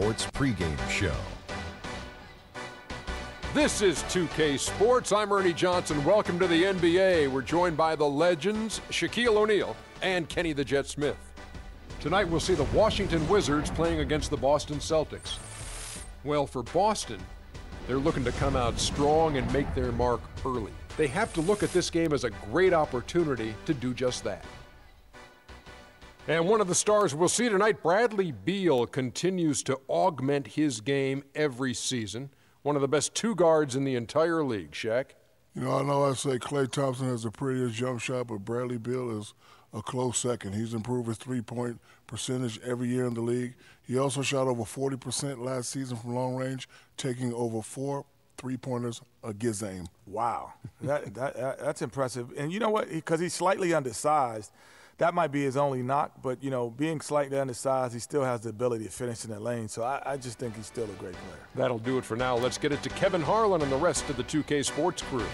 Sports pregame show. This is 2K Sports. I'm Ernie Johnson. Welcome to the NBA. We're joined by the legends, Shaquille O'Neal and Kenny the Jet Smith. Tonight we'll see the Washington Wizards playing against the Boston Celtics. Well, for Boston, they're looking to come out strong and make their mark early. They have to look at this game as a great opportunity to do just that. And one of the stars we'll see tonight, Bradley Beal, continues to augment his game every season. One of the best two guards in the entire league, Shaq. You know, I know I say Klay Thompson has the prettiest jump shot, but Bradley Beal is a close second. He's improved his three-point percentage every year in the league. He also shot over 40% last season from long range, taking over 4 three-pointers a game. Wow, that's impressive. And you know what? Because he's slightly undersized, that might be his only knock. But, you know, being slightly undersized, he still has the ability to finish in that lane. So I just think he's still a great player. That'll do it for now. Let's get it to Kevin Harlan and the rest of the 2K Sports crew.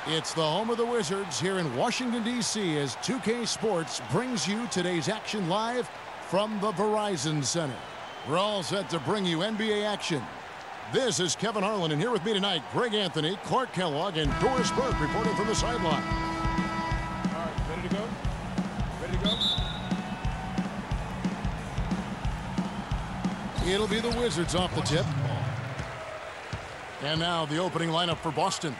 It's the home of the Wizards here in Washington, D.C. as 2K Sports brings you today's action live from the Verizon Center. We're all set to bring you NBA action. This is Kevin Harlan, and here with me tonight, Greg Anthony, Clark Kellogg, and Doris Burke reporting from the sideline. All right, ready to go? Ready to go? It'll be the Wizards off the tip. And now the opening lineup for Boston.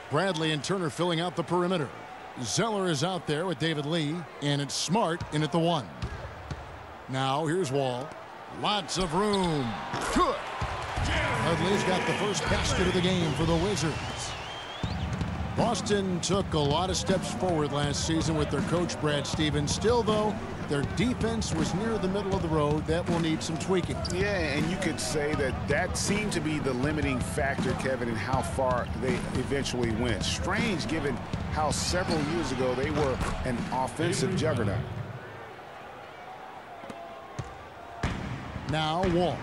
Bradley and Turner filling out the perimeter. Zeller is out there with David Lee, and it's Smart in at the 1. Now here's Wall. Lots of room. Good. Dudley's got the first basket of the game for the Wizards. Boston took a lot of steps forward last season with their coach, Brad Stevens. Still, though, their defense was near the middle of the road. That will need some tweaking. Yeah, and you could say that seemed to be the limiting factor, Kevin, in how far they eventually went. Strange, given how several years ago they were an offensive juggernaut. Now Wall.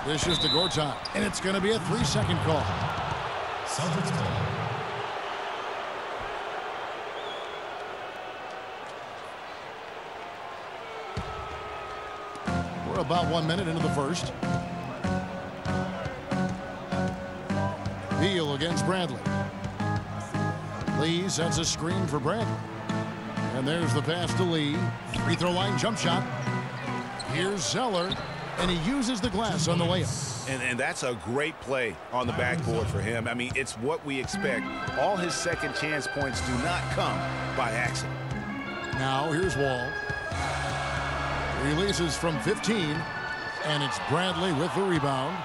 This is to Gortat, and it's going to be a 3-second call. Celtics ball. We're about 1 minute into the first. Beal against Bradley. Lee sets a screen for Bradley. And there's the pass to Lee. Free throw line jump shot. Here's Zeller. And he uses the glass on the layup. And that's a great play on the backboard for him. I mean, it's what we expect. All his second chance points do not come by accident. Now here's Wall. Releases from 15. And it's Bradley with the rebound.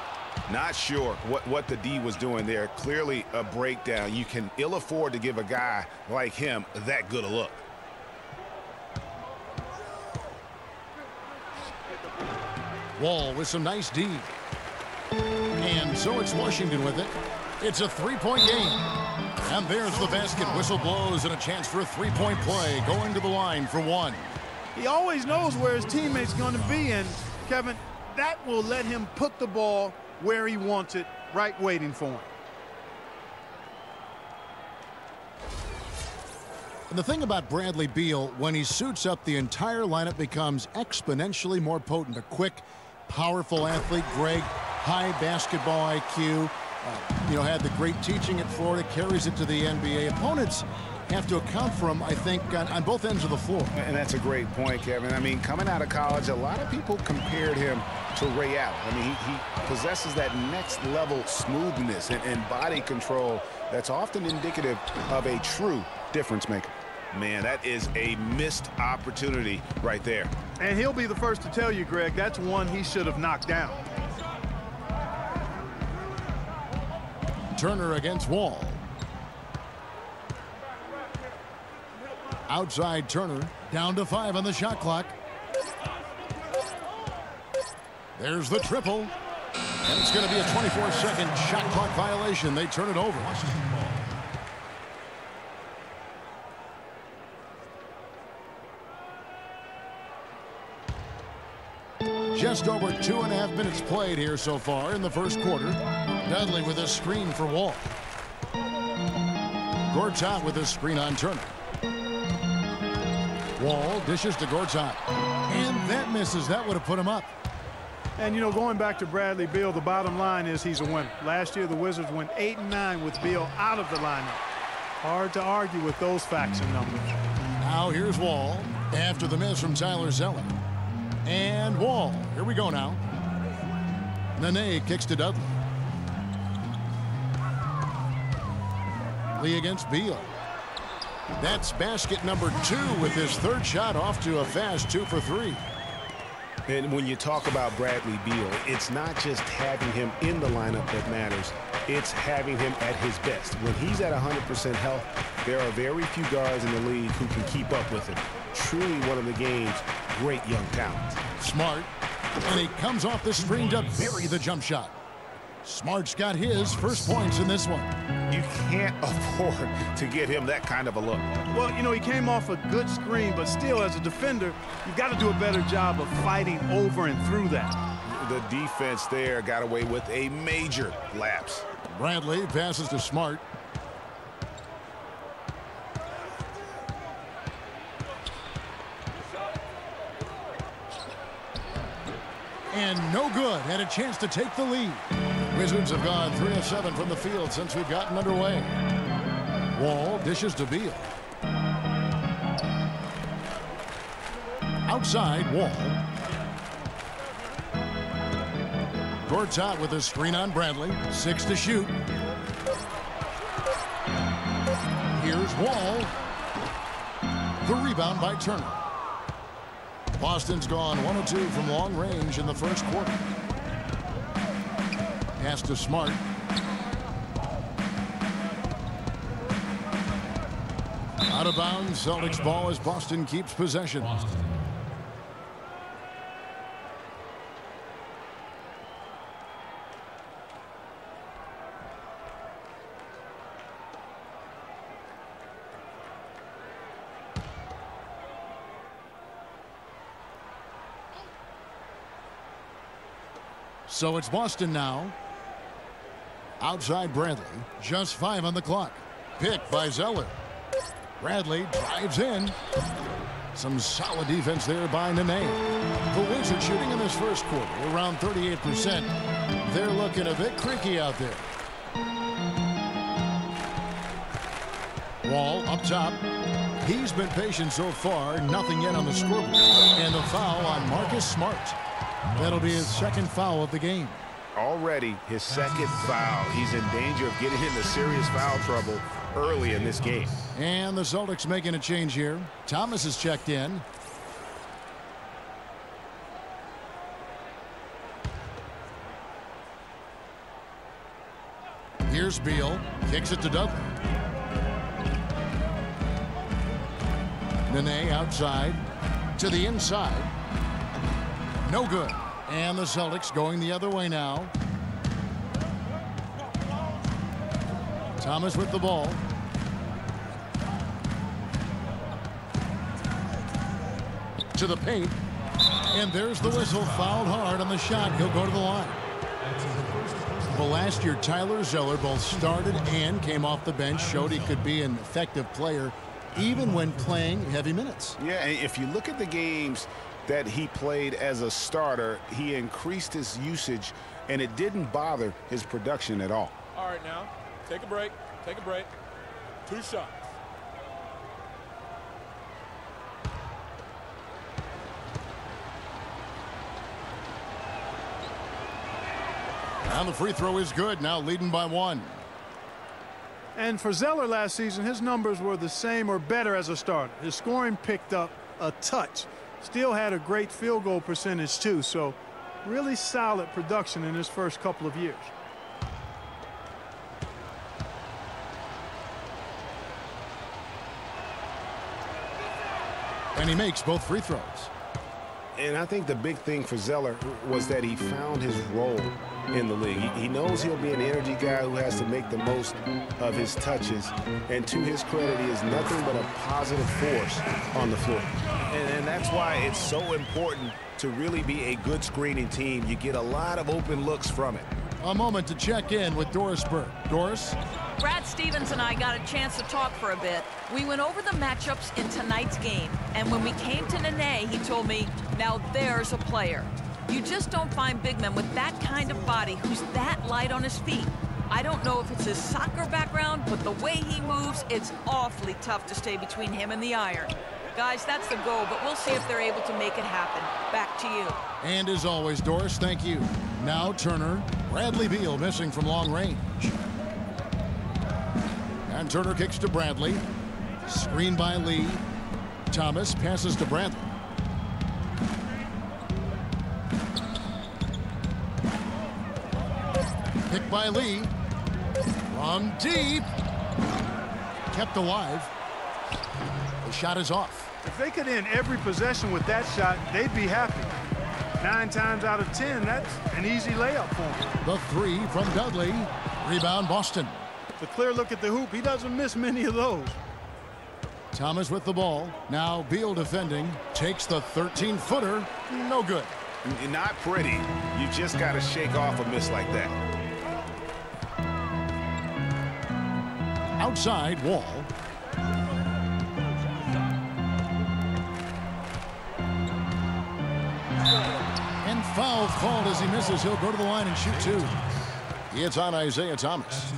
Not sure what the D was doing there. Clearly a breakdown. You can ill afford to give a guy like him that good a look. Wall with some nice D. And so it's Washington with it. It's a 3-point game. And there's the basket. Whistle blows and a chance for a 3-point play. Going to the line for 1. He always knows where his teammate's going to be. And, Kevin, that will let him put the ball where he wants it, right waiting for him. And the thing about Bradley Beal, when he suits up, the entire lineup becomes exponentially more potent. A quick, powerful athlete. Greg, high basketball IQ. Had the great teaching at Florida, carries it to the NBA. Opponents have to account for him, I think, on both ends of the floor. And that's a great point, Kevin. I mean, coming out of college, a lot of people compared him to Ray Allen. I mean, he possesses that next level smoothness and body control that's often indicative of a true difference maker. Man, that is a missed opportunity right there. And he'll be the first to tell you, Greg, that's one he should have knocked down. Turner against Wall. Outside Turner, down to 5 on the shot clock. There's the triple. And it's going to be a 24-second shot clock violation. They turn it over. Just over 2.5 minutes played here so far in the first quarter. Dudley with a screen for Wall. Gortat with a screen on Turner. Wall dishes to Gortat. And that misses. That would have put him up. And, you know, going back to Bradley Beal, the bottom line is he's a winner. Last year, the Wizards went 8-9 with Beal out of the lineup. Hard to argue with those facts and numbers. Now here's Wall after the miss from Tyler Zeller. And Wall. Here we go now. Nene kicks to Dudley. Lee against Beal. That's basket number 2 with his third shot off to a fast 2 for 3. And when you talk about Bradley Beal, it's not just having him in the lineup that matters. It's having him at his best. When he's at 100% health, there are very few guards in the league who can keep up with him. Truly one of the game's great young talents. Smart. And he comes off the screen to bury the jump shot. Smart's got his first points in this one. You can't afford to give him that kind of a look. Well, you know, he came off a good screen, but still, as a defender, you've got to do a better job of fighting over and through that. The defense there got away with a major lapse. Bradley passes to Smart. And no good. Had a chance to take the lead. Wizards have gone 3 of 7 from the field since we've gotten underway. Wall dishes to Beal. Outside, Wall. Gortat with a screen on Bradley. 6 to shoot. Here's Wall. The rebound by Turner. Boston's gone 1 of 2 from long range in the first quarter. Pass to Smart. Out of bounds. Celtics ball as Boston keeps possession. So it's Boston now. Outside Bradley. Just 5 on the clock. Picked by Zeller. Bradley drives in. Some solid defense there by Nene. The Wizards shooting in this first quarter around 38%. They're looking a bit creaky out there. Wall up top. He's been patient so far. Nothing yet on the scoreboard. And the foul on Marcus Smart. That'll be his second foul of the game. Already his second foul. He's in danger of getting into serious foul trouble early in this game. And the Celtics making a change here. Thomas is checked in. Here's Beal. Kicks it to Dudley. Nene outside. To the inside. No good. And the Celtics going the other way now. Thomas with the ball. To the paint. And there's the whistle. Fouled hard on the shot. He'll go to the line. Well, last year, Tyler Zeller both started and came off the bench. Showed he could be an effective player even when playing heavy minutes. Yeah, and if you look at the games that he played as a starter, he increased his usage, and it didn't bother his production at all. All right, now, take a break. Take a break. 2 shots. And the free throw is good, now leading by 1. And for Zeller last season, his numbers were the same or better as a starter. His scoring picked up a touch. Still had a great field goal percentage too, so really solid production in his first couple of years. And he makes both free throws. And I think the big thing for Zeller was that he found his role in the league. He knows he'll be an energy guy who has to make the most of his touches. And to his credit, he is nothing but a positive force on the floor. And that's why it's so important to really be a good screening team. You get a lot of open looks from it. A moment to check in with Doris Burke. Doris? Brad Stevens and I got a chance to talk for a bit. We went over the matchups in tonight's game, and when we came to Nene, he told me, now there's a player. You just don't find big men with that kind of body who's that light on his feet. I don't know if it's his soccer background, but the way he moves, it's awfully tough to stay between him and the iron. Guys, that's the goal, but we'll see if they're able to make it happen. Back to you. And as always, Doris, thank you. Now Turner. Bradley Beal missing from long range. And Turner kicks to Bradley. Screen by Lee. Thomas passes to Bradley. Pick by Lee. From deep. Kept alive. The shot is off. If they could end every possession with that shot, they'd be happy. 9 times out of 10, that's an easy layup for him. The three from Dudley. Rebound Boston. The clear look at the hoop, he doesn't miss many of those. Thomas with the ball. Now Beal defending. Takes the 13-footer. No good. Not pretty. You just got to shake off a miss like that. Outside Wall. And foul called as he misses. He'll go to the line and shoot 2. It's on Isaiah Thomas.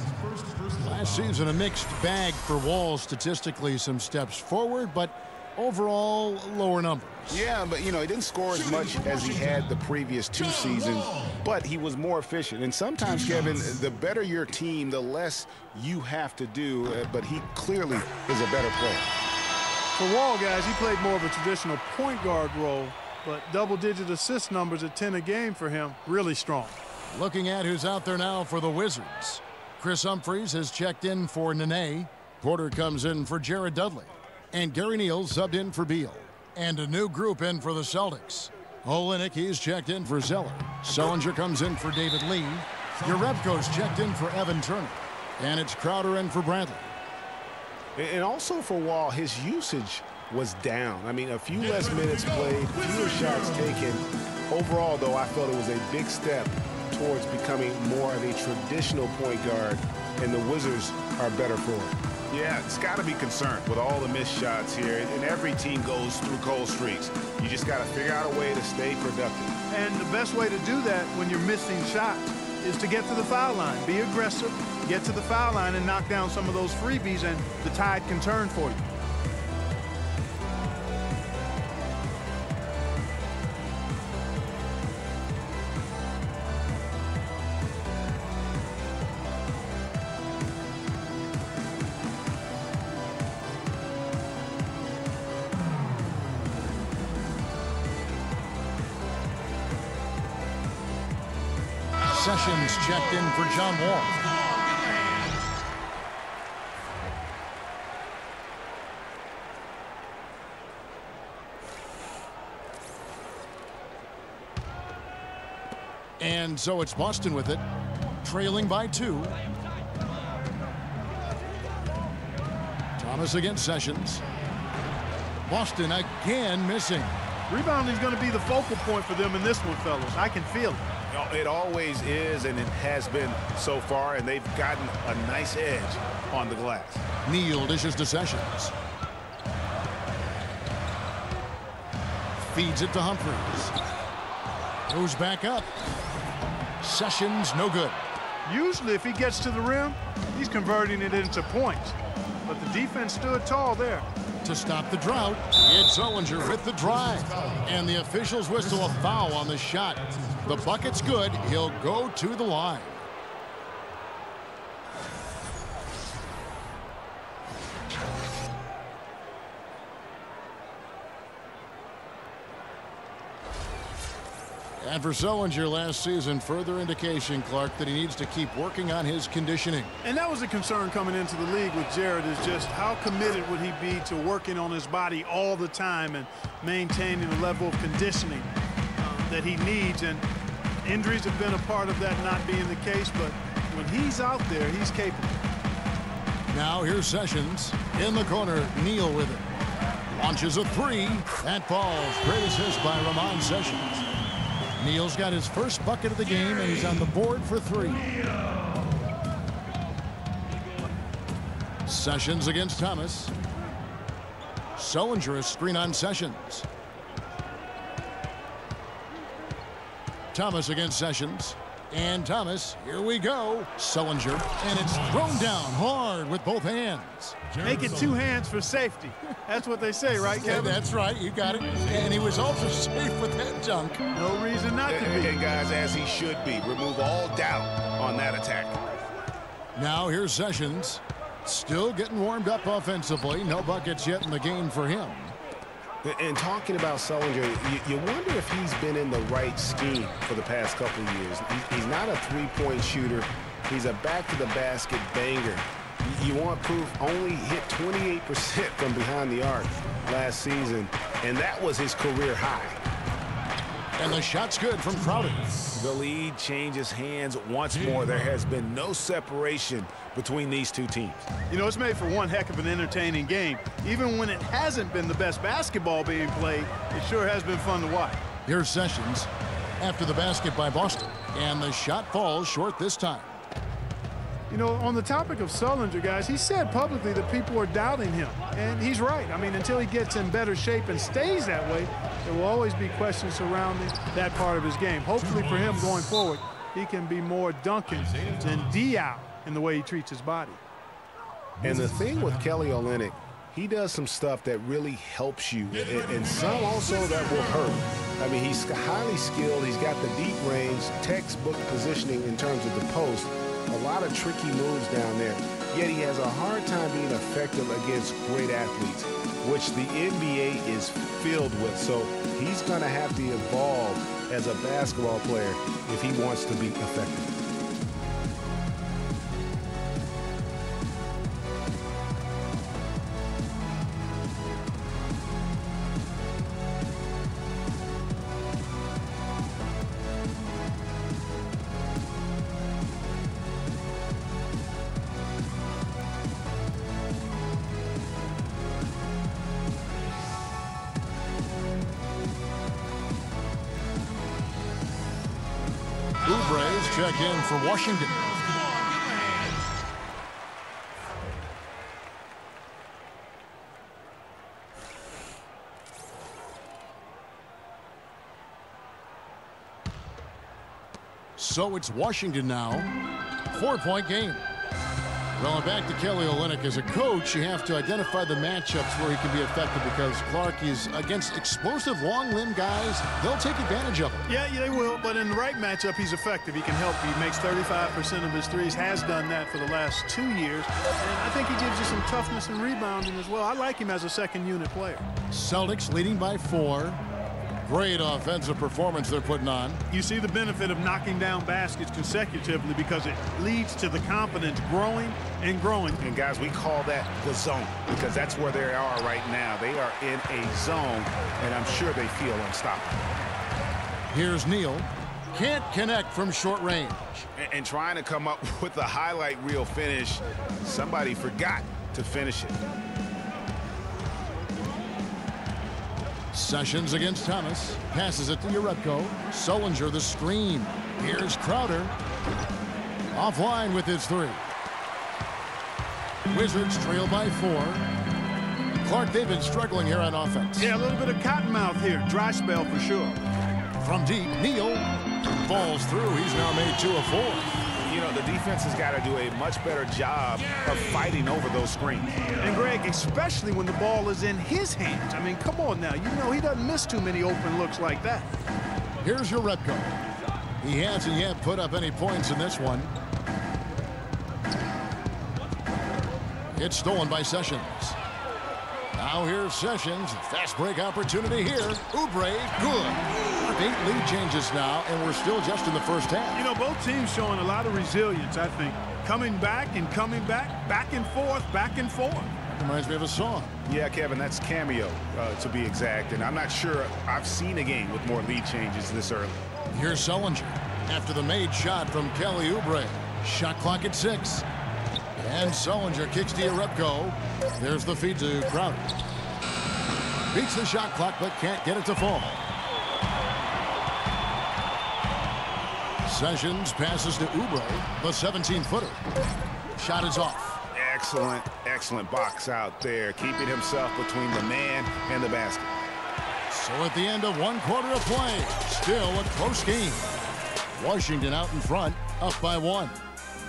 Last season, a mixed bag for Wall statistically. Some steps forward, but overall, lower numbers. Yeah, but, you know, he didn't score as much as he had the previous 2 seasons, but he was more efficient. And sometimes, Kevin, the better your team, the less you have to do, but he clearly is a better player. For Wall, guys, he played more of a traditional point guard role, but double-digit assist numbers at 10 a game for him, really strong. Looking at who's out there now for the Wizards. Chris Humphries has checked in for Nene. Porter comes in for Jared Dudley. And Gary Neal subbed in for Beal. And a new group in for the Celtics. Olynyk, he's checked in for Zeller. Sullinger comes in for David Lee. Jerebko's checked in for Evan Turner. And it's Crowder in for Bradley. And also for Wall, his usage was down. I mean, a few less minutes played, fewer shots taken. Overall, though, I felt it was a big step towards becoming more of a traditional point guard, and the Wizards are better for it. Yeah, it's got to be concerned with all the missed shots here, and every team goes through cold streaks. You just got to figure out a way to stay productive. And the best way to do that when you're missing shots is to get to the foul line. Be aggressive, get to the foul line, and knock down some of those freebies, and the tide can turn for you. Sessions checked in for John Wall. And so it's Boston with it, trailing by 2. Thomas against Sessions. Boston again missing. Rebounding is going to be the focal point for them in this one, fellas. I can feel it. It always is, and it has been so far, and they've gotten a nice edge on the glass. Neal dishes to Sessions. Feeds it to Humphries. Goes back up. Sessions, no good. Usually, if he gets to the rim, he's converting it into points. But the defense stood tall there. To stop the drought, it's Sullinger with the drive. And the officials whistle a foul on the shot. The bucket's good. He'll go to the line. And for Sullinger last season, further indication, Clark, that he needs to keep working on his conditioning. And that was a concern coming into the league with Jared, is just how committed would he be to working on his body all the time and maintaining the level of conditioning that he needs. And injuries have been a part of that not being the case, but when he's out there, he's capable. Now here's Sessions in the corner. Neal with it. Launches a three. That falls. Great assist by Ramon Sessions. Neal's got his first bucket of the game, and he's on the board for three. Sessions against Thomas. Sullinger, a screen on Sessions. Thomas against Sessions. And Thomas, here we go. Sullinger, and it's thrown down hard with both hands. Make it two hands for safety. That's what they say, right, Kevin? Yeah, that's right. You got it. And he was also safe with that dunk. No reason not to be. And guys, as he should be. Remove all doubt on that attack. Now here's Sessions. Still getting warmed up offensively. No buckets yet in the game for him. And talking about Sullinger, you wonder if he's been in the right scheme for the past couple of years. He's not a three-point shooter. He's a back-to-the-basket banger. You want proof? Only hit 28% from behind the arc last season, and that was his career high. And the shot's good from Crowder. The lead changes hands once more. There has been no separation between these two teams. You know, it's made for one heck of an entertaining game. Even when it hasn't been the best basketball being played, it sure has been fun to watch. Here's Sessions after the basket by Boston. And the shot falls short this time. You know, on the topic of Sullinger, guys, he said publicly that people are doubting him. And he's right. I mean, until he gets in better shape and stays that way, there will always be questions surrounding that part of his game. Hopefully for him going forward, he can be more Duncan than Diaw in the way he treats his body. And the thing with Kelly Olynyk, he does some stuff that really helps you, and some also that will hurt. I mean, he's highly skilled. He's got the deep range, textbook positioning in terms of the post. A lot of tricky moves down there. Yet he has a hard time being effective against great athletes, which the NBA is filled with. So he's going to have to evolve as a basketball player if he wants to be effective. Oubre check in for Washington. So it's Washington now. 4-point game. Well, and back to Kelly Olynyk. As a coach, you have to identify the matchups where he can be effective, because Clark is against explosive long-limb guys. They'll take advantage of him. Yeah, they will, but in the right matchup, he's effective. He can help. He makes 35% of his threes, has done that for the last 2 years. And I think he gives you some toughness and rebounding as well. I like him as a second-unit player. Celtics leading by 4. Great offensive performance they're putting on. You see the benefit of knocking down baskets consecutively, because it leads to the confidence growing and growing. And guys, we call that the zone, because that's where they are right now. They are in a zone, and I'm sure they feel unstoppable. Here's Neal. Can't connect from short range. And trying to come up with a highlight reel finish. Somebody forgot to finish it. Sessions against Thomas. Passes it to Urepko. Sullinger the screen. Here's Crowder. Offline with his 3. Wizards trail by 4. Clark, they've been struggling here on offense. Yeah, a little bit of cottonmouth here. Dry spell for sure. From deep, Neal falls through. He's now made 2 of 4. You know, the defense has got to do a much better job of fighting over those screens. And Greg, especially when the ball is in his hands. I mean, come on now. You know he doesn't miss too many open looks like that. Here's Urepko. He hasn't yet put up any points in this one. It's stolen by Sessions. Now here's Sessions. Fast break opportunity here. Oubre, good. 8 lead changes now, and we're still just in the first half. You know, both teams showing a lot of resilience, I think. Coming back and coming back, back and forth, back and forth. That reminds me of a song. Yeah, Kevin, that's Cameo, to be exact. And I'm not sure I've seen a game with more lead changes this early. Here's Sullinger after the made shot from Kelly Oubre. Shot clock at 6. And Sullinger kicks to Repko. There's the feed to Crowder. Beats the shot clock, but can't get it to fall. Sessions passes to Oubre, the 17-footer. Shot is off. Excellent, excellent box out there, keeping himself between the man and the basket. So at the end of 1 quarter of play, still a close game. Washington out in front, up by 1.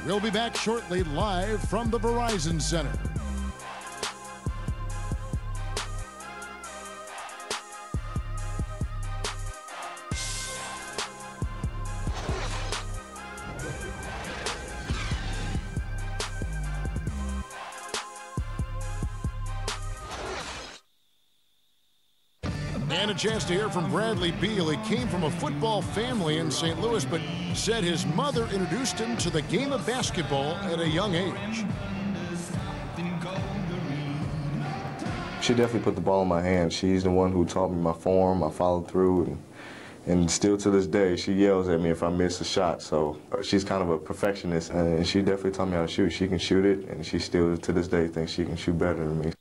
We'll be back shortly live from the Verizon Center. And a chance to hear from Bradley Beal. He came from a football family in St. Louis, but said his mother introduced him to the game of basketball at a young age. She definitely put the ball in my hands. She's the one who taught me my form, my follow through, and still to this day, she yells at me if I miss a shot. So she's kind of a perfectionist, and she definitely taught me how to shoot. She can shoot it, and she still to this day thinks she can shoot better than me.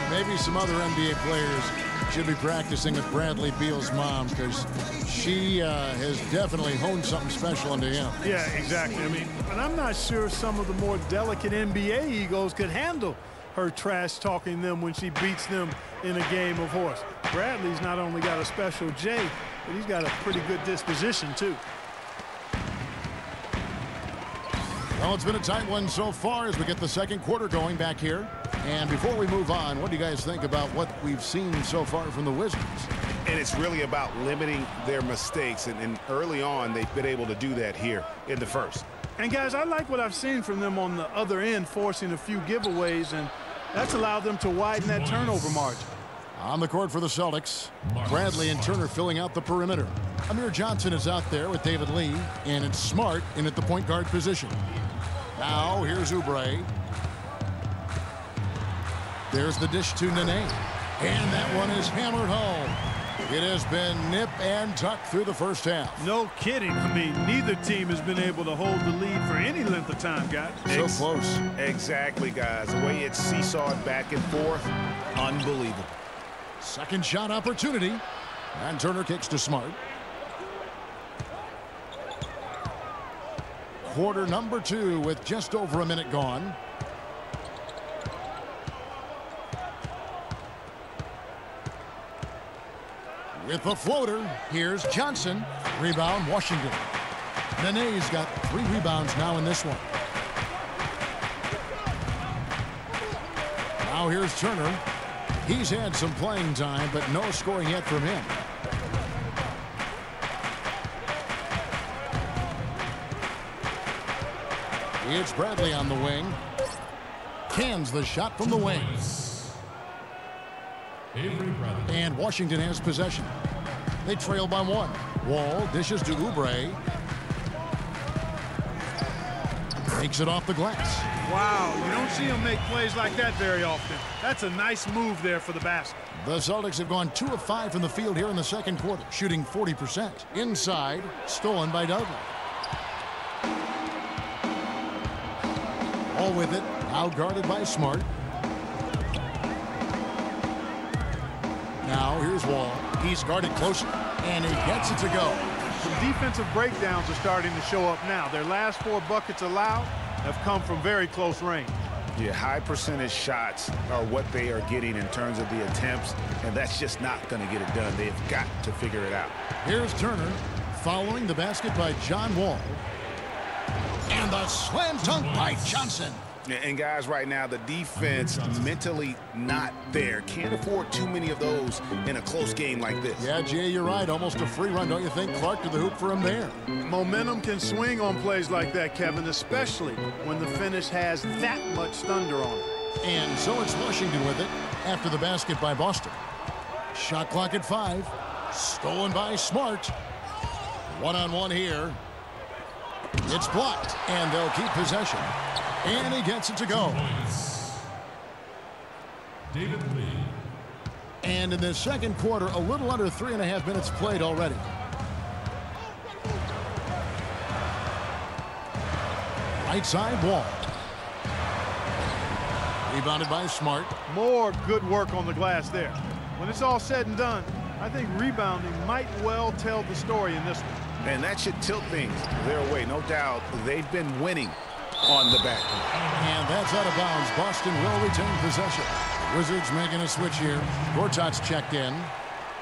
Maybe some other NBA players should be practicing with Bradley Beal's mom, because she has definitely honed something special into him. Yeah, exactly. I mean, but I'm not sure some of the more delicate NBA egos could handle her trash talking them when she beats them in a game of horse. Bradley's not only got a special J, but he's got a pretty good disposition too. Well, it's been a tight one so far as we get the second quarter going back here. And before we move on, what do you guys think about what we've seen so far from the Wizards? And it's really about limiting their mistakes. And early on, they've been able to do that here in the first. And, guys, I like what I've seen from them on the other end, forcing a few giveaways, and that's allowed them to widen that turnover margin. On the court for the Celtics, Bradley and Turner filling out the perimeter. Amir Johnson is out there with David Lee, and it's Smart in at the point guard position. Now, here's Oubre. There's the dish to Nene. And that one is hammered home. It has been nip and tuck through the first half. No kidding. I mean, neither team has been able to hold the lead for any length of time, guys. So close. Exactly, guys. The way it's seesawed back and forth, unbelievable. Second shot opportunity. And Turner kicks to Smart. Quarter number 2 with just over a minute gone. With the floater, here's Johnson. Rebound, Washington. Nene's got 3 rebounds now in this one. Now here's Turner. He's had some playing time, but no scoring yet from him. It's Bradley on the wing. Cans the shot from the wing. And Washington has possession. They trail by 1. Wall dishes to Oubre. Takes it off the glass. Wow, you don't see him make plays like that very often. That's a nice move there for the basket. The Celtics have gone 2 of 5 from the field here in the second quarter, shooting 40%. Inside, stolen by Dudley. All with it, now guarded by Smart. Now here's Wall. He's guarded closer, and he gets it to go. Some defensive breakdowns are starting to show up now. Their last 4 buckets allowed have come from very close range. Yeah, high percentage shots are what they are getting in terms of the attempts, and that's just not going to get it done. They've got to figure it out. Here's Turner following the basket by John Wall. And the slam dunk by Johnson. And guys, right now, the defense mentally not there. Can't afford too many of those in a close game like this. Yeah, Jay, you're right. Almost a free run, don't you think? Clark to the hoop for him there. Momentum can swing on plays like that, Kevin, especially when the finish has that much thunder on it. And so it's Washington with it after the basket by Boston. Shot clock at 5. Stolen by Smart. One-on-one here. It's blocked, and they'll keep possession. And he gets it to go. David Lee. And in the second quarter, a little under 3.5 minutes played already. Right side wall. Rebounded by Smart. More good work on the glass there. When it's all said and done, I think rebounding might well tell the story in this one. And that should tilt things their way, no doubt. They've been winning on the back. And that's out of bounds. Boston will retain possession. Wizards making a switch here. Gortat's checked in.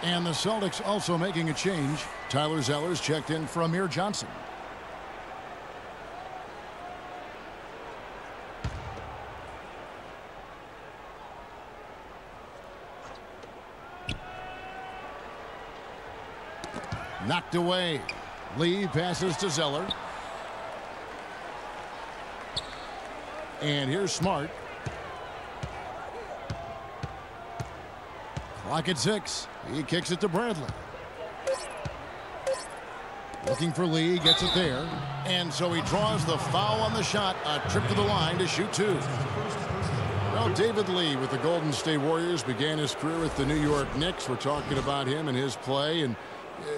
And the Celtics also making a change. Tyler Zeller's checked in for Amir Johnson. Knocked away. Lee passes to Zeller. And here's Smart. Clock at 6. He kicks it to Bradley. Looking for Lee, gets it there. And so he draws the foul on the shot. A trip to the line to shoot 2. Well, David Lee with the Golden State Warriors began his career with the New York Knicks. We're talking about him and his play, and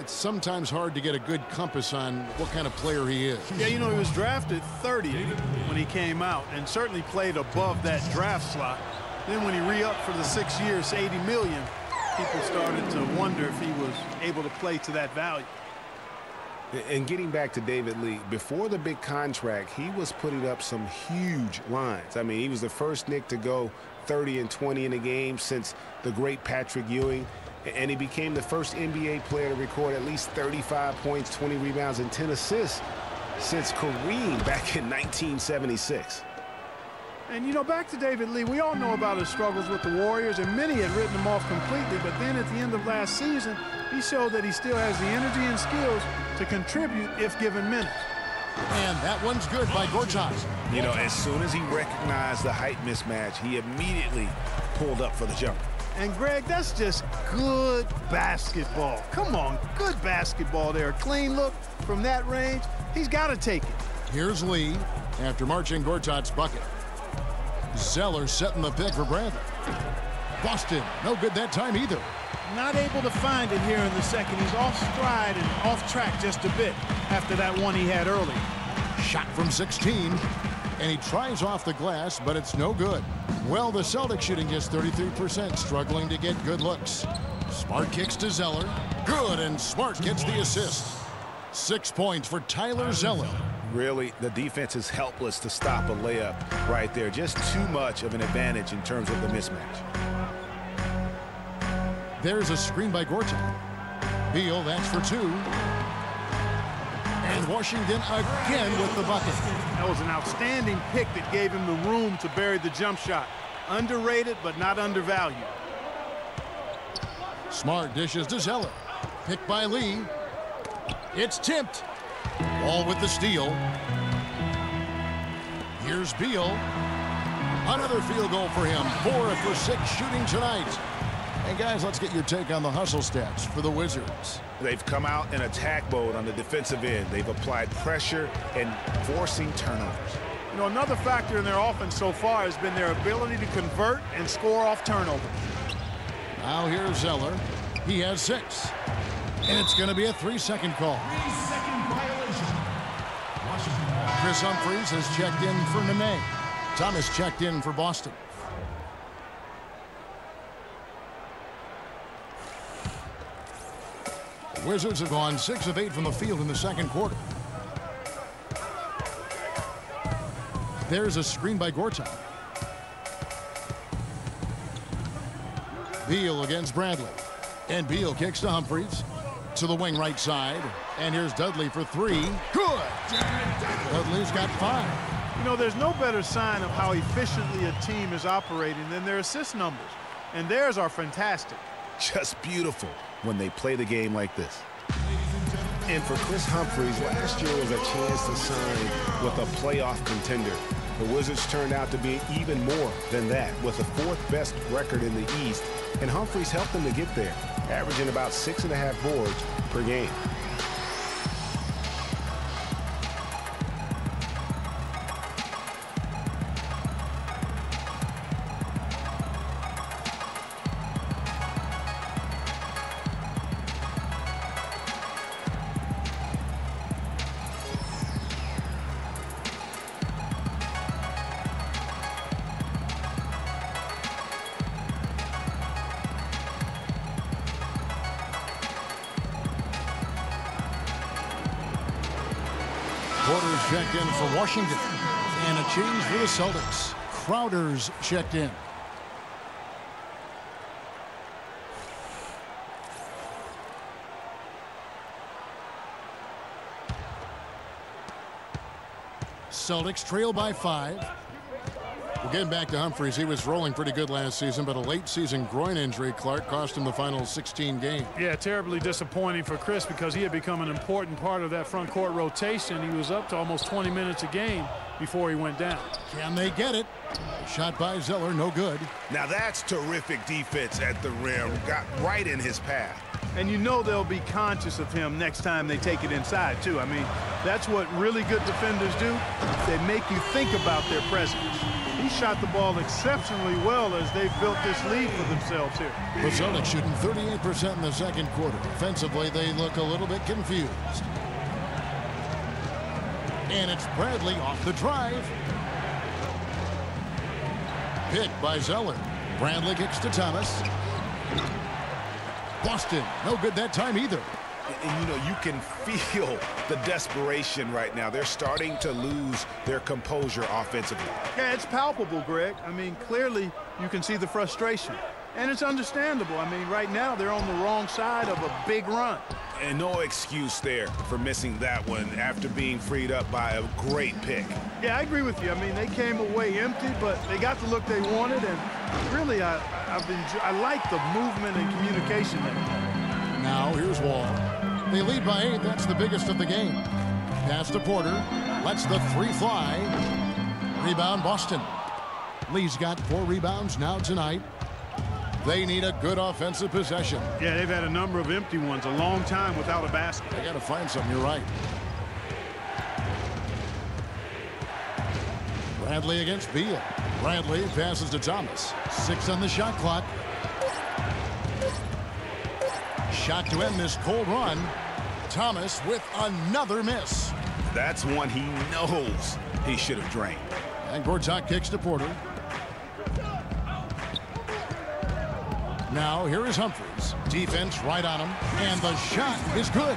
it's sometimes hard to get a good compass on what kind of player he is. Yeah, you know, he was drafted 30th when he came out and certainly played above that draft slot. Then when he re-upped for the 6 years, $80 million, people started to wonder if he was able to play to that value. And getting back to David Lee, before the big contract, he was putting up some huge lines. I mean, he was the first Knick to go 30 and 20 in a game since the great Patrick Ewing. And he became the first NBA player to record at least 35 points, 20 rebounds, and 10 assists since Kareem back in 1976. And, you know, back to David Lee, we all know about his struggles with the Warriors, and many had written him off completely. But then at the end of last season, he showed that he still has the energy and skills to contribute if given minutes. And that one's good by Gortat's. You know, as soon as he recognized the height mismatch, he immediately pulled up for the jumper. And, Greg, that's just good basketball. Come on, good basketball there. A clean look from that range. He's got to take it. Here's Lee after marching Gortat's bucket. Zeller setting the pick for Bradley. Boston, no good that time either. Not able to find it here in the second. He's off stride and off track just a bit after that one he had early. Shot from 16. And he tries off the glass, but it's no good. Well, the Celtics shooting just 33%, struggling to get good looks. Smart kicks to Zeller. Good, and Smart gets the assist. 6 points for Tyler Zeller. Really, the defense is helpless to stop a layup right there. Just too much of an advantage in terms of the mismatch. There's a screen by Gortat. Beal, that's for 2. And Washington again with the bucket. That was an outstanding pick that gave him the room to bury the jump shot. Underrated, but not undervalued. Smart dishes to Zeller. Picked by Lee. It's tipped. All with the steal. Here's Beal. Another field goal for him. 4 for 6 shooting tonight. And guys, let's get your take on the hustle stats for the Wizards. They've come out in attack mode on the defensive end. They've applied pressure and forcing turnovers. You know, another factor in their offense so far has been their ability to convert and score off turnovers. Now here's Zeller. He has 6. And it's going to be a 3-second call. 3-second violation. Washington. Chris Humphries has checked in for Nene. Thomas checked in for Boston. The Wizards have gone 6 of 8 from the field in the second quarter. There's a screen by Gortat. Beal against Bradley. And Beal kicks to Humphries. To the wing right side. And here's Dudley for 3. Good! Dudley's got 5. You know, there's no better sign of how efficiently a team is operating than their assist numbers. And theirs are fantastic. Just beautiful when they play the game like this. And for Chris Humphries, last year was a chance to sign with a playoff contender. The Wizards turned out to be even more than that, with the 4th best record in the East, and Humphries helped them to get there, averaging about 6.5 boards per game. Porter's checked in for Washington. And a change for the Celtics. Crowder's checked in. Celtics trail by 5. Well, getting back to Humphries, he was rolling pretty good last season, but a late season groin injury, Clark, cost him the final 16 games. Yeah, terribly disappointing for Chris because he had become an important part of that front court rotation. He was up to almost 20 minutes a game before he went down. Can they get it? Shot by Zeller, no good. Now that's terrific defense at the rim. Got right in his path. And you know they'll be conscious of him next time they take it inside, too. I mean, that's what really good defenders do. They make you think about their presence. He shot the ball exceptionally well as they've built this lead for themselves here. The Celtics shooting 38% in the second quarter. Offensively, they look a little bit confused. And it's Bradley off the drive. Picked by Zeller. Bradley kicks to Thomas. Boston, no good that time either. And, you know, you can feel the desperation right now. They're starting to lose their composure offensively. Yeah, it's palpable, Greg. I mean, clearly you can see the frustration. And it's understandable. I mean, right now they're on the wrong side of a big run. And no excuse there for missing that one after being freed up by a great pick. Yeah, I agree with you. I mean, they came away empty, but they got the look they wanted. And really, I like the movement and communication there. Now here's Wall. They lead by 8. That's the biggest of the game. Pass to Porter. Lets the 3 fly. Rebound Boston. Lee's got 4 rebounds now tonight. They need a good offensive possession. Yeah, they've had a number of empty ones, a long time without a basket. They got to find something. You're right. Bradley against Beal. Bradley passes to Thomas. 6 on the shot clock. Shot to end this cold run. Thomas with another miss. That's one he knows he should have drained. And Gortat kicks to Porter. Now here is Humphries. Defense right on him. And the shot is good.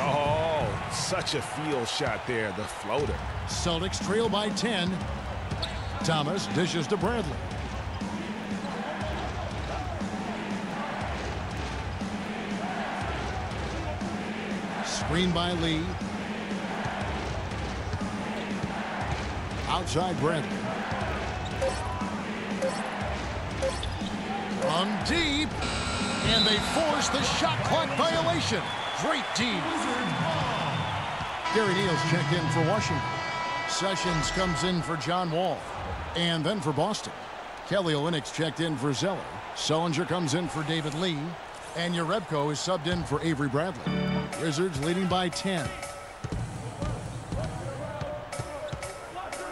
Oh, such a field shot there, the floater. Celtics trail by 10. Thomas dishes to Bradley. Screen by Lee. Outside Bradley. From deep. And they force the shot clock violation. Great D. Gary Neal's checked in for Washington. Sessions comes in for John Wall. And then for Boston. Kelly Olynyk's checked in for Zeller. Sullinger comes in for David Lee. And Yarebko is subbed in for Avery Bradley. Wizards leading by 10.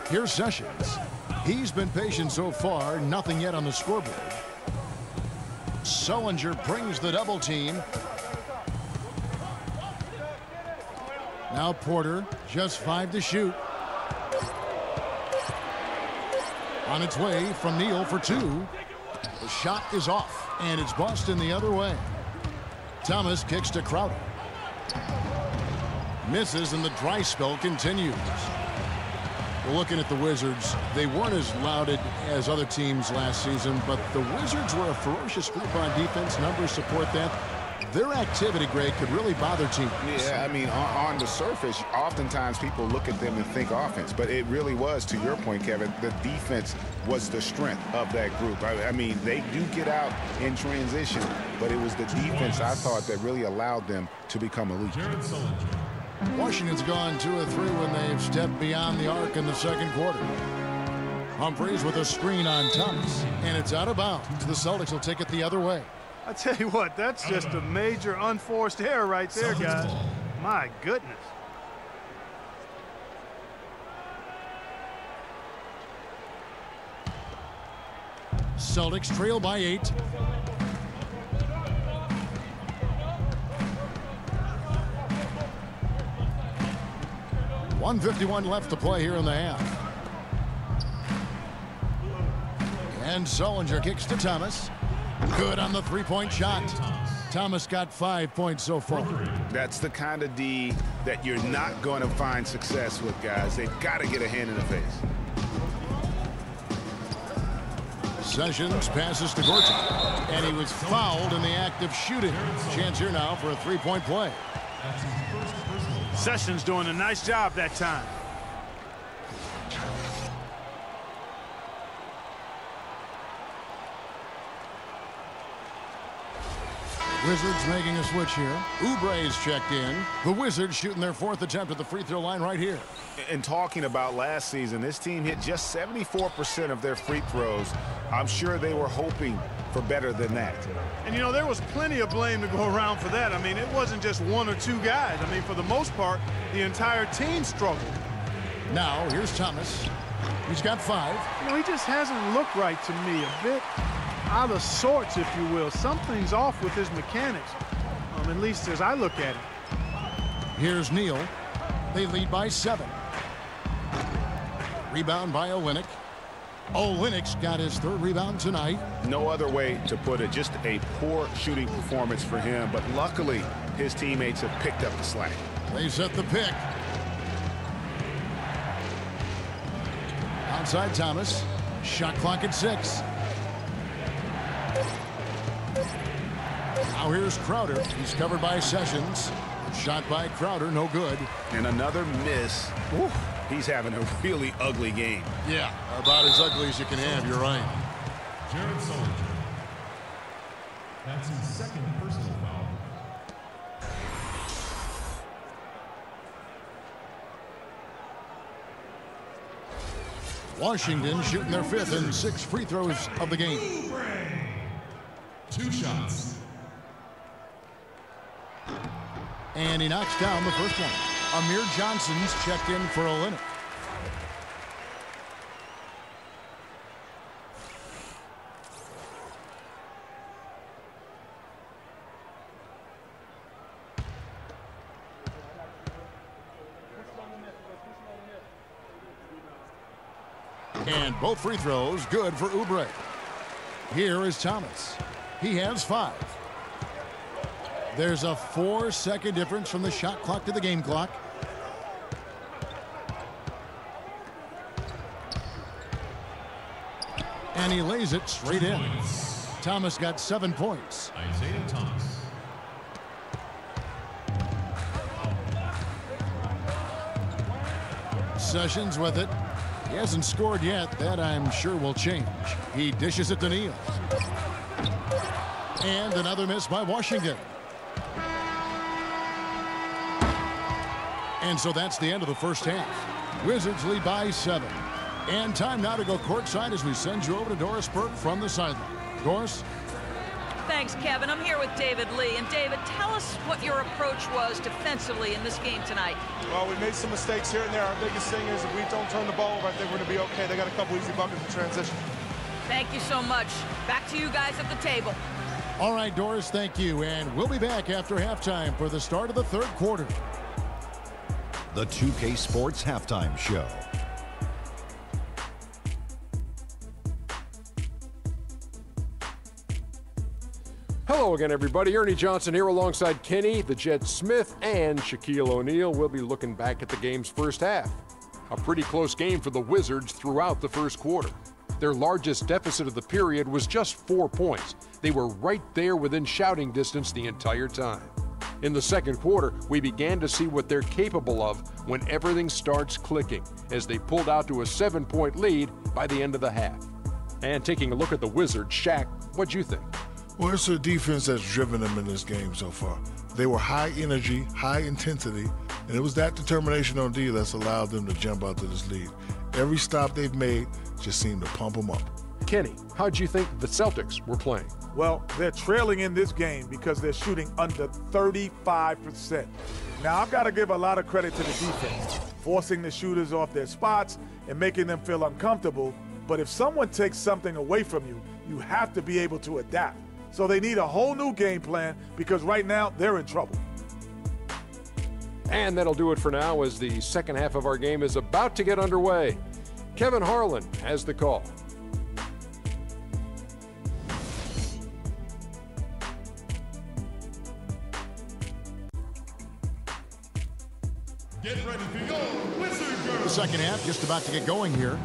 Here's Sessions. He's been patient so far. Nothing yet on the scoreboard. Sullinger brings the double team. Now Porter, just 5 to shoot. On its way from Neal for 2. The shot is off, and it's Boston the other way. Thomas kicks to Crowder. Misses, and the dry spell continues. Well, looking at the Wizards, they weren't as lauded as other teams last season, but the Wizards were a ferocious group on defense. Numbers support that. Their activity, Greg, could really bother teams. Yeah, I mean, on the surface, oftentimes people look at them and think offense, but it really was, to your point, Kevin, the defense was the strength of that group. I mean, they do get out in transition, but it was the defense, I thought, that really allowed them to become elite. Washington's gone 2 of 3 when they've stepped beyond the arc in the second quarter. Humphreys with a screen on Thomas, and it's out of bounds. The Celtics will take it the other way. I tell you what, that's just a major unforced error right there, guys. My goodness. Celtics trail by 8. .151 left to play here in the half. And Sullinger kicks to Thomas. Good on the three-point shot. Thomas got 5 points so far. That's the kind of D that you're not going to find success with, guys. They've got to get a hand in the face. Sessions passes to Gorton, and he was fouled in the act of shooting. Chance here now for a three-point play. Sessions doing a nice job that time. Wizards making a switch here. Oubre's checked in. The Wizards shooting their 4th attempt at the free throw line right here. And talking about last season, this team hit just 74% of their free throws. I'm sure they were hoping for better than that. And, you know, there was plenty of blame to go around for that. I mean, it wasn't just one or two guys. I mean, for the most part, the entire team struggled. Now, here's Thomas. He's got 5. You know, he just hasn't looked right to me. A bit out of sorts, if you will. Something's off with his mechanics, at least as I look at it. Here's Neal. They lead by 7. Rebound by Olynyk. Olynyk's got his 3rd rebound tonight. No other way to put it. Just a poor shooting performance for him. But luckily, his teammates have picked up the slack. They set the pick. Outside Thomas. Shot clock at 6. Now here's Crowder. He's covered by Sessions. Shot by Crowder, no good. And another miss. Woo. He's having a really ugly game. Yeah, about as ugly as you can have, you're right. Jared Sullinger. That's his 2nd personal foul. Washington shooting their 5th and 6 free throws of the game. 2 shots. And he knocks down the first one. Amir Johnson's checked in for Olynyk. And both free throws good for Oubre. Here is Thomas. He has 5. There's a 4-second difference from the shot clock to the game clock. And he lays it straight in. Thomas got 7 points. Isaiah Thomas. Sessions with it. He hasn't scored yet. That I'm sure will change. He dishes it to Neal. And another miss by Washington. And so that's the end of the first half. Wizards lead by 7. And time now to go courtside as we send you over to Doris Burke from the sideline. Doris? Thanks, Kevin. I'm here with David Lee. And David, tell us what your approach was defensively in this game tonight. Well, we made some mistakes here and there. Our biggest thing is if we don't turn the ball over, I think we're going to be okay. They got a couple easy buckets in transition. Thank you so much. Back to you guys at the table. All right, Doris, thank you. And we'll be back after halftime for the start of the 3rd quarter. The 2K Sports Halftime Show. Hello again, everybody. Ernie Johnson here alongside Kenny, the Jet Smith, and Shaquille O'Neal. We'll be looking back at the game's first half. A pretty close game for the Wizards throughout the first quarter. Their largest deficit of the period was just 4 points. They were right there within shouting distance the entire time. In the second quarter, we began to see what they're capable of when everything starts clicking, as they pulled out to a 7-point lead by the end of the half. And taking a look at the Wizards, Shaq, what'd you think? Well, it's the defense that's driven them in this game so far. They were high energy, high intensity, and it was that determination on D that's allowed them to jump out to this lead. Every stop they've made just seemed to pump them up. Kenny, how'd you think the Celtics were playing? Well, they're trailing in this game because they're shooting under 35%. Now, I've got to give a lot of credit to the defense, forcing the shooters off their spots and making them feel uncomfortable. But if someone takes something away from you, you have to be able to adapt. So they need a whole new game plan because right now they're in trouble. And that'll do it for now as the second half of our game is about to get underway. Kevin Harlan has the call. Get ready for your Wizardz. The second half just about to get going here.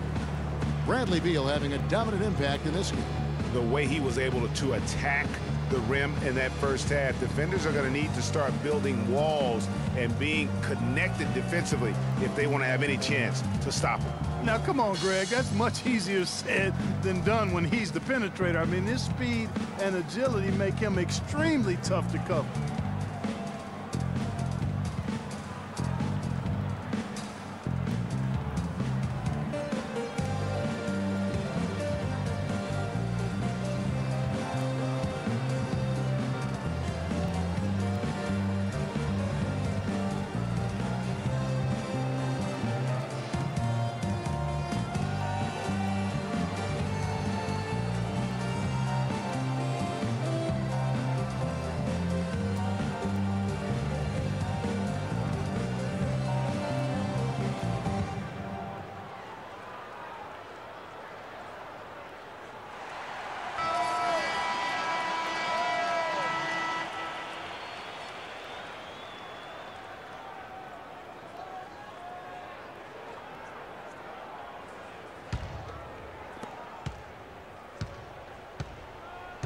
Bradley Beal having a dominant impact in this game. The way he was able to attack the rim in that first half, defenders are going to need to start building walls and being connected defensively if they want to have any chance to stop him. Now, come on, Greg. That's much easier said than done when he's the penetrator. I mean, his speed and agility make him extremely tough to cover.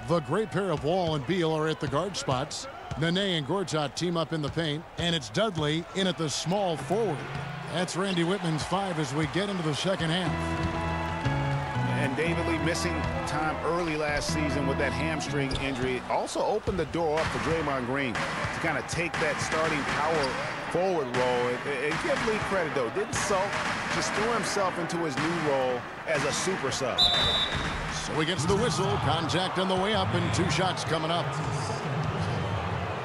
The great pair of Wall and Beal are at the guard spots. Nene and Gortat team up in the paint, and it's Dudley in at the small forward. That's Randy Whitman's 5 as we get into the second half. And David Lee missing time early last season with that hamstring injury also opened the door up for Draymond Green to kind of take that starting power forward role. And give Lee credit, though. Didn't sulk, just threw himself into his new role as a super sub. So he gets the whistle. Contact on the way up, and 2 shots coming up.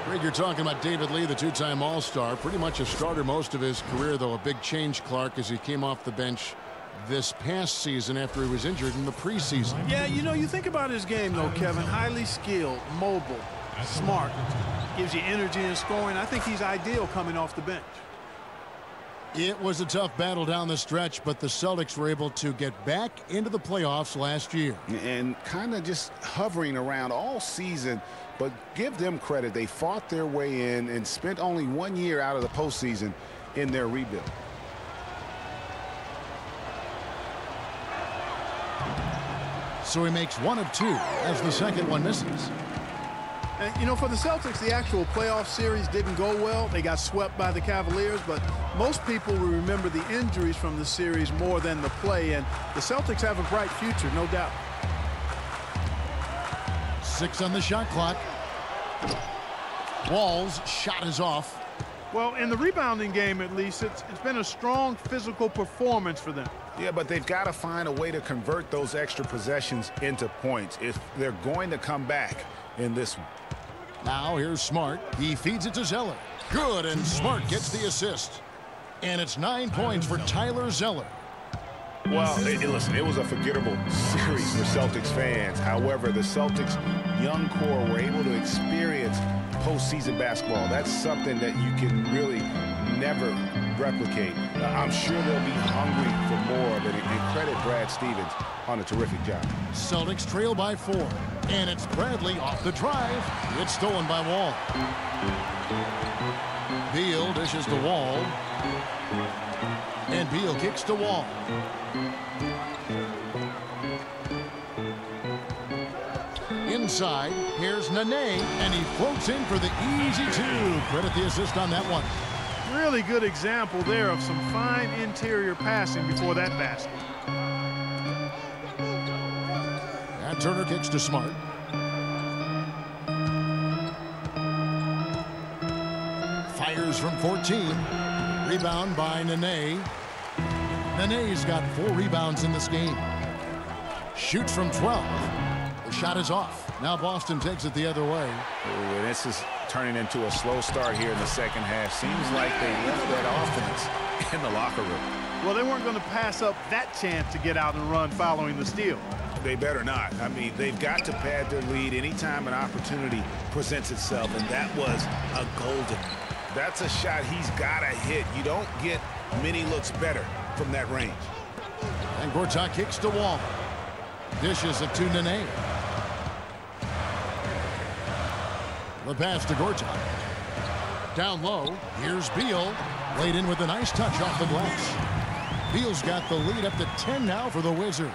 Greg, you're talking about David Lee, the 2-time All-Star. Pretty much a starter most of his career, though. A big change, Clark, as he came off the bench this past season after he was injured in the preseason. Yeah, you know, you think about his game, though, Kevin. Highly skilled, mobile, smart. Gives you energy and scoring. I think he's ideal coming off the bench. It was a tough battle down the stretch, but the Celtics were able to get back into the playoffs last year. And kind of just hovering around all season, but give them credit. They fought their way in and spent only 1 year out of the postseason in their rebuild. So he makes 1 of 2 as the second one misses. And, you know, for the Celtics, the actual playoff series didn't go well. They got swept by the Cavaliers, but most people will remember the injuries from the series more than the play, and the Celtics have a bright future, no doubt. 6 on the shot clock. Wall's shot is off. Well, in the rebounding game, at least, it's been a strong physical performance for them. Yeah, but they've got to find a way to convert those extra possessions into points if they're going to come back in this one. Now here's Smart. He feeds it to Zeller. Good, and Smart gets the assist. And it's 9 points for Tyler Zeller. Well, listen, it was a forgettable series for Celtics fans. However, the Celtics' young core were able to experience postseason basketball. That's something that you can really never replicate. I'm sure they'll be hungry for more of it. And credit Brad Stevens on a terrific job. Celtics trail by 4. And it's Bradley off the drive. It's stolen by Wall. Beal dishes to Wall. And Beal kicks to Wall. Inside, here's Nene, and he floats in for the easy 2. Credit the assist on that one. Really good example there of some fine interior passing before that basket. And Turner kicks to Smart. Fires from 14. Rebound by Nene. Nene's got 4 rebounds in this game. Shoots from 12. The shot is off. Now Boston takes it the other way. Ooh, and this is turning into a slow start here in the second half. Seems like they left that offense in the locker room. Well, they weren't going to pass up that chance to get out and run following the steal. They better not. I mean, they've got to pad their lead anytime an opportunity presents itself, and that was a golden. That's a shot he's got to hit. You don't get many looks better from that range. And Gortat kicks to Wall. Dishes it to Nene. The pass to Gortat. Down low, here's Beal. Laid in with a nice touch off the glass. Beal's got the lead up to 10 now for the Wizards.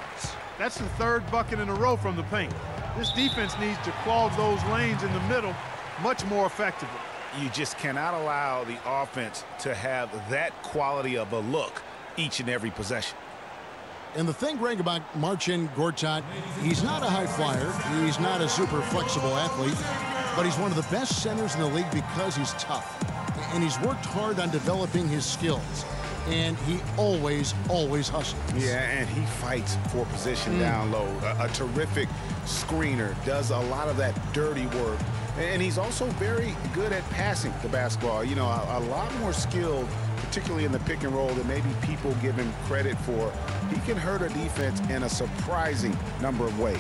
That's the 3rd bucket in a row from the paint. This defense needs to clog those lanes in the middle much more effectively. You just cannot allow the offense to have that quality of a look each and every possession. And the thing, Greg, about Marcin Gortat, he's not a high flyer. He's not a super flexible athlete, but he's one of the best centers in the league because he's tough. And he's worked hard on developing his skills. And he always hustles. Yeah, and he fights for position down low. A terrific screener, does a lot of that dirty work. And he's also very good at passing the basketball. You know, a lot more skilled, particularly in the pick and roll, than maybe people give him credit for. He can hurt a defense in a surprising number of ways.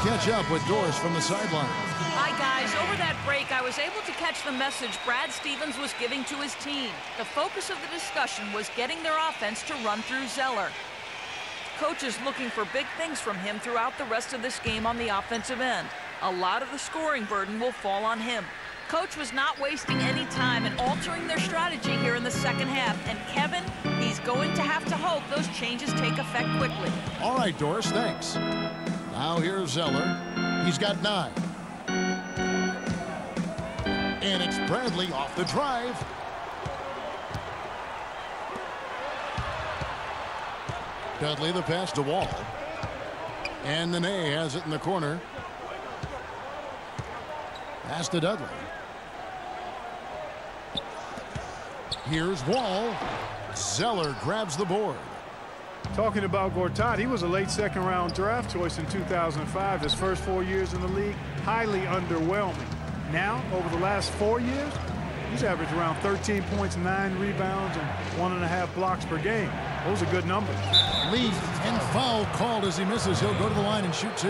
Catch up with Doris from the sideline. Hi, guys. Over that break, I was able to catch the message Brad Stevens was giving to his team. The focus of the discussion was getting their offense to run through Zeller. Coach is looking for big things from him throughout the rest of this game on the offensive end. A lot of the scoring burden will fall on him. Coach was not wasting any time in altering their strategy here in the second half. And Kevin, he's going to have to hope those changes take effect quickly. All right, Doris, thanks. Now here's Zeller. He's got 9. And it's Bradley off the drive. Dudley the pass to Wall. And Nene has it in the corner. Pass to Dudley. Here's Wall. Zeller grabs the board. Talking about Gortat, he was a late second-round draft choice in 2005. His first 4 years in the league, highly underwhelming. Now, over the last 4 years, he's averaged around 13 points, 9 rebounds, and 1.5 blocks per game. Those are good numbers. Lee, and foul called as he misses. He'll go to the line and shoot 2.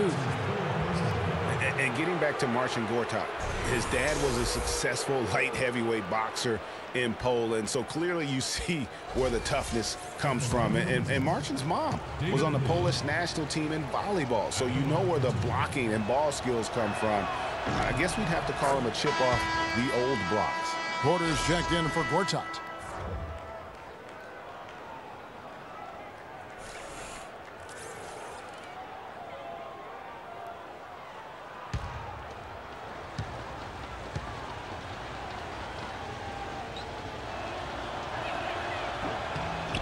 And getting back to Marcin Gortat, his dad was a successful light heavyweight boxer in Poland, so clearly you see where the toughness comes from. And Marcin's mom was on the Polish national team in volleyball, so you know where the blocking and ball skills come from. I guess we'd have to call him a chip off the old blocks. Porter's checked in for Gortat.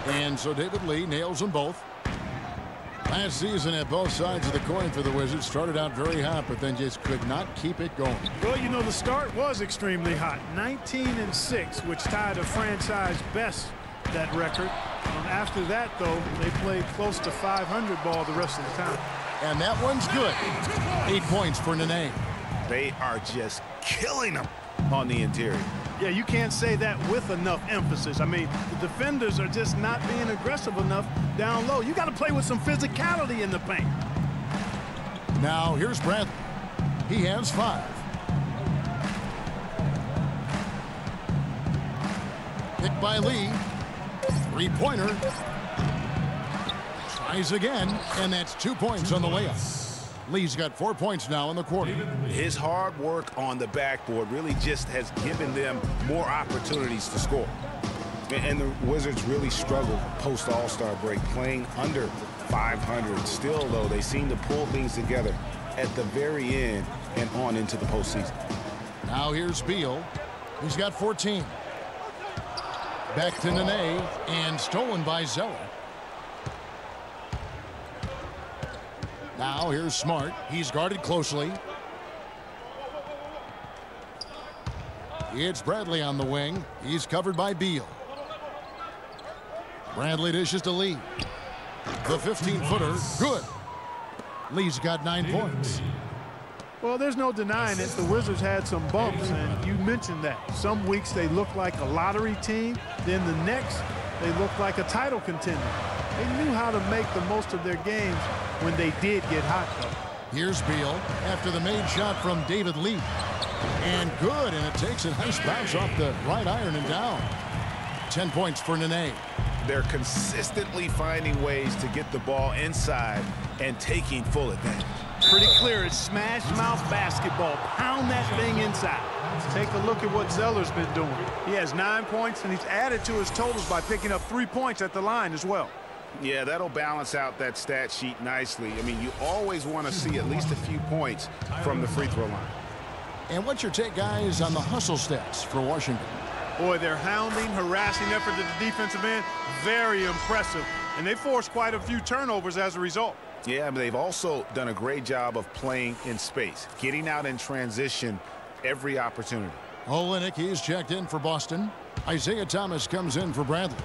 And so David Lee nails them both. Last season at both sides of the coin for the Wizards. Started out very hot, but then just could not keep it going. Well, you know, the start was extremely hot. 19-6, which tied a franchise best, that record. After that, though, they played close to 500 ball the rest of the time. And that one's good. 8 points for Nene. They are just killing them on the interior. Yeah, you can't say that with enough emphasis. I mean, the defenders are just not being aggressive enough down low. You got to play with some physicality in the paint. Now, here's Bradley. He has 5. Picked by Lee. 3-pointer. Tries again, and that's 2 points on the layup. Lee's got 4 points now in the quarter. His hard work on the backboard really just has given them more opportunities to score. And the Wizards really struggled post All-Star break, playing under 500. Still, though, they seem to pull things together at the very end and on into the postseason. Now here's Beal. He's got 14. Back to Nene, and stolen by Zeller. Now here's Smart. He's guarded closely. It's Bradley on the wing. He's covered by Beal. Bradley dishes to Lee. The 15-footer, good. Lee's got 9 points. Well, there's no denying it. The Wizards had some bumps, and you mentioned that. Some weeks they look like a lottery team. Then the next, they look like a title contender. They knew how to make the most of their games when they did get hot, though. Here's Beal after the made shot from David Lee. And good, and it takes a nice bounce off the right iron and down. 10 points for Nene. They're consistently finding ways to get the ball inside and taking full advantage. Pretty clear. It's smash mouth basketball. Pound that thing inside. Let's take a look at what Zeller's been doing. He has 9 points, and he's added to his totals by picking up 3 points at the line as well. Yeah, that'll balance out that stat sheet nicely. I mean, you always want to see at least a few points from the free throw line. And what's your take, guys, on the hustle stats for Washington? Boy, their hounding, harassing effort at the defensive end, very impressive. And they forced quite a few turnovers as a result. Yeah, but they've also done a great job of playing in space, getting out in transition every opportunity. Olenek, he's checked in for Boston. Isaiah Thomas comes in for Bradley.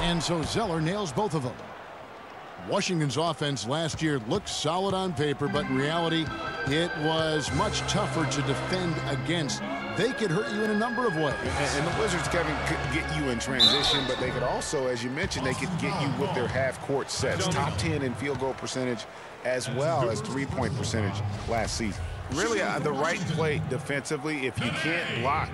And so Zeller nails both of them. Washington's offense last year looked solid on paper, but in reality, it was much tougher to defend against. They could hurt you in a number of ways. And the Wizards, Kevin, could get you in transition, but they could also, as you mentioned, they could get you with their half-court sets. Top 10 in field goal percentage as well as three-point percentage last season. Really, the right play defensively. If you can't block,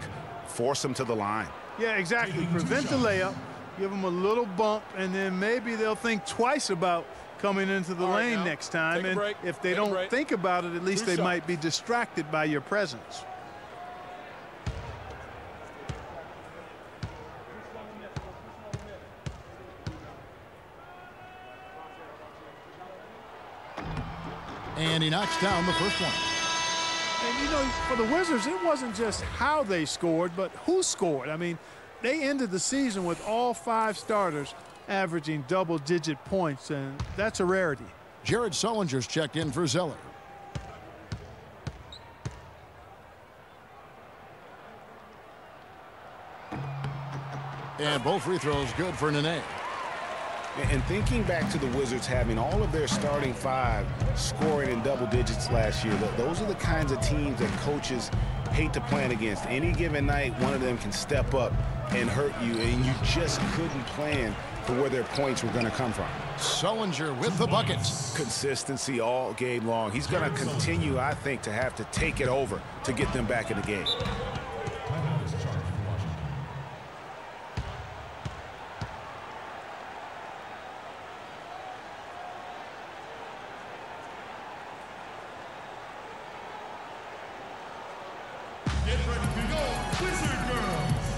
force them to the line. Yeah, exactly. Prevent the layup, give them a little bump, and then maybe they'll think twice about coming into the lane next time. And if they don't think about it, at least they might be distracted by your presence. And he knocks down the first one. And, you know, for the Wizards, it wasn't just how they scored, but who scored. I mean, they ended the season with all 5 starters averaging double-digit points, and that's a rarity. Jared Sullinger's checked in for Zeller. And both free throws good for Nene. And thinking back to the Wizards having all of their starting 5 scoring in double digits last year, those are the kinds of teams that coaches hate to plan against. Any given night, one of them can step up and hurt you, and you just couldn't plan for where their points were going to come from. Sullinger with the buckets. Consistency all game long. He's going to continue, I think, to have to take it over to get them back in the game. Get ready to go, Wizard Girls!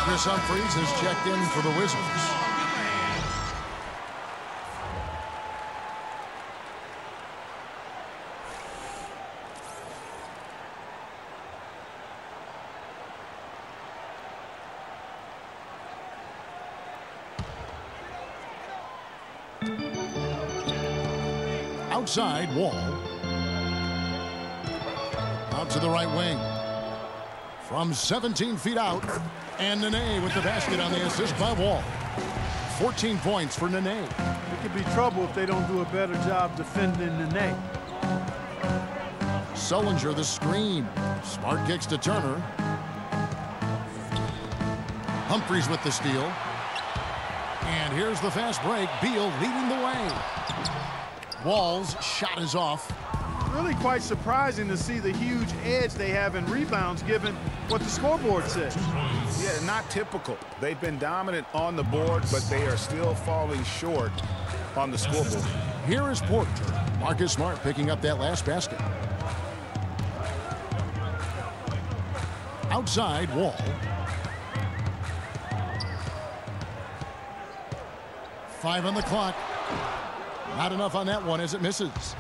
Chris Humphries has checked in for the Wizards. Outside, Wall. Out to the right wing. From 17 feet out. And Nene with the basket on the assist by Wall. 14 points for Nene. It could be trouble if they don't do a better job defending Nene. Sullinger the screen. Smart kicks to Turner. Humphries with the steal. And here's the fast break. Beal leading the way. Wall's shot is off. Really quite surprising to see the huge edge they have in rebounds given what the scoreboard says. Yeah, not typical. They've been dominant on the board, but they are still falling short on the scoreboard. Here is Porter. Marcus Smart picking up that last basket. Outside, Wall. Five on the clock. Not enough on that one as it misses.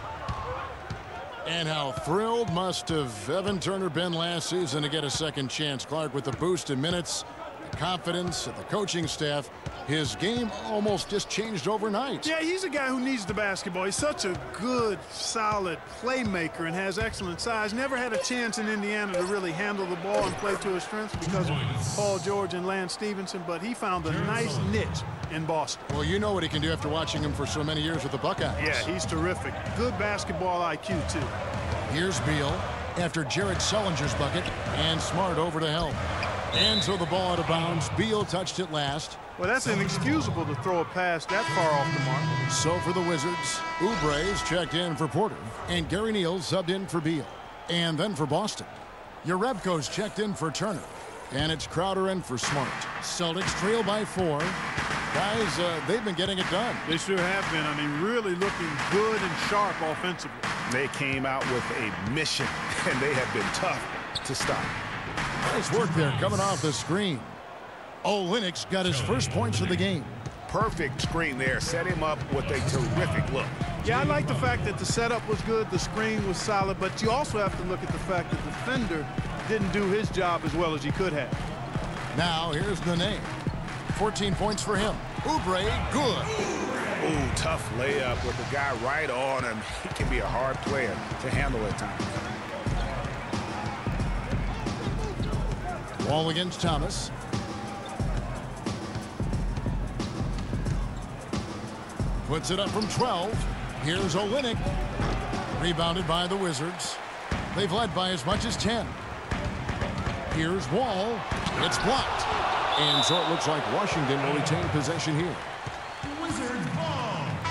And how thrilled must have Evan Turner been last season to get a second chance. Clark with the boost in minutes, the confidence of the coaching staff. His game almost just changed overnight. Yeah, he's a guy who needs the basketball. He's such a good, solid playmaker and has excellent size. Never had a chance in Indiana to really handle the ball and play to his strengths because of Paul George and Lance Stevenson, but he found a nice niche in Boston. Well, you know what he can do after watching him for so many years with the Buckeyes. Yeah, he's terrific. Good basketball IQ, too. Here's Beal after Jared Sullinger's bucket, and Smart over to help. And so the ball out of bounds. Beal touched it last. Well, that's inexcusable to throw a pass that far off the mark. So for the Wizards, Oubre's checked in for Porter, and Gary Neal subbed in for Beal. And then for Boston, Jerebko's checked in for Turner, and it's Crowder in for Smart. Celtics trail by 4. Guys, they've been getting it done. They sure have been. I mean, really looking good and sharp offensively. They came out with a mission, and they have been tough to stop. Nice work there coming off the screen. Olynyk's got his first points of the game. Perfect screen there. Set him up with a terrific look. Yeah, I like the fact that the setup was good, the screen was solid, but you also have to look at the fact that the defender didn't do his job as well as he could have. Now, here's Nene. 14 points for him. Oubre, good. Ooh, tough layup with the guy right on him. He can be a hard player to handle at times. Wall against Thomas. Puts it up from 12. Here's Olynyk. Rebounded by the Wizards. They've led by as much as 10. Here's Wall. It's blocked. And so it looks like Washington will retain possession here.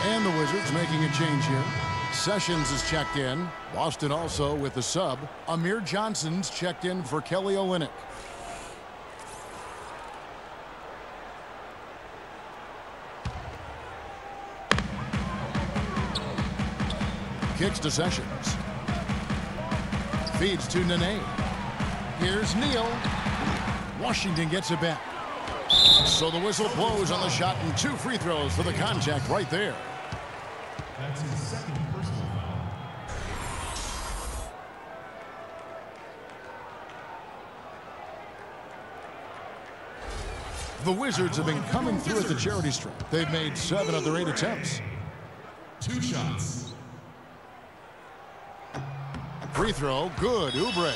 And the Wizards making a change here. Sessions is checked in. Boston also with the sub. Amir Johnson's checked in for Kelly Olynyk. Kicks to Sessions. Feeds to Nene. Here's Neal. Washington gets it back. So the whistle blows on the shot and 2 free throws for the contact right there. That's his second personal foul. The Wizards have been coming through at the charity stripe. They've made 7 of their 8 attempts. 2 shots. Free throw, good, Oubre.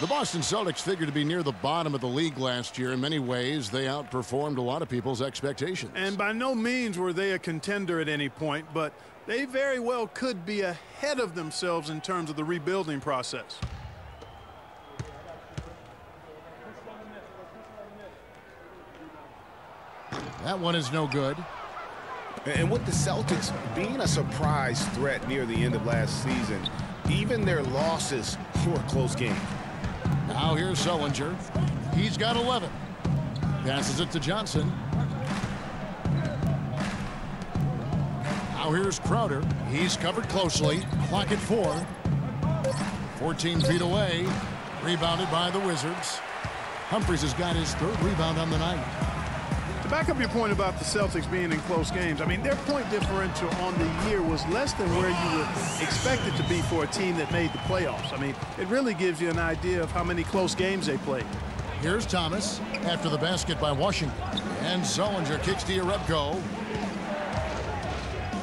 The Boston Celtics figured to be near the bottom of the league last year. In many ways, they outperformed a lot of people's expectations. And by no means were they a contender at any point, but they very well could be ahead of themselves in terms of the rebuilding process. That one is no good. And with the Celtics being a surprise threat near the end of last season, even their losses were a close game. Now here's Sullinger. He's got 11. Passes it to Johnson. Now here's Crowder. He's covered closely. Clock at 4. 14 feet away. Rebounded by the Wizards. Humphries has got his 3rd rebound on the night. To back up your point about the Celtics being in close games, I mean, their point differential on the year was less than where you would expect it to be for a team that made the playoffs. I mean, it really gives you an idea of how many close games they played. Here's Thomas after the basket by Washington. And Sullinger kicks to Jerebko.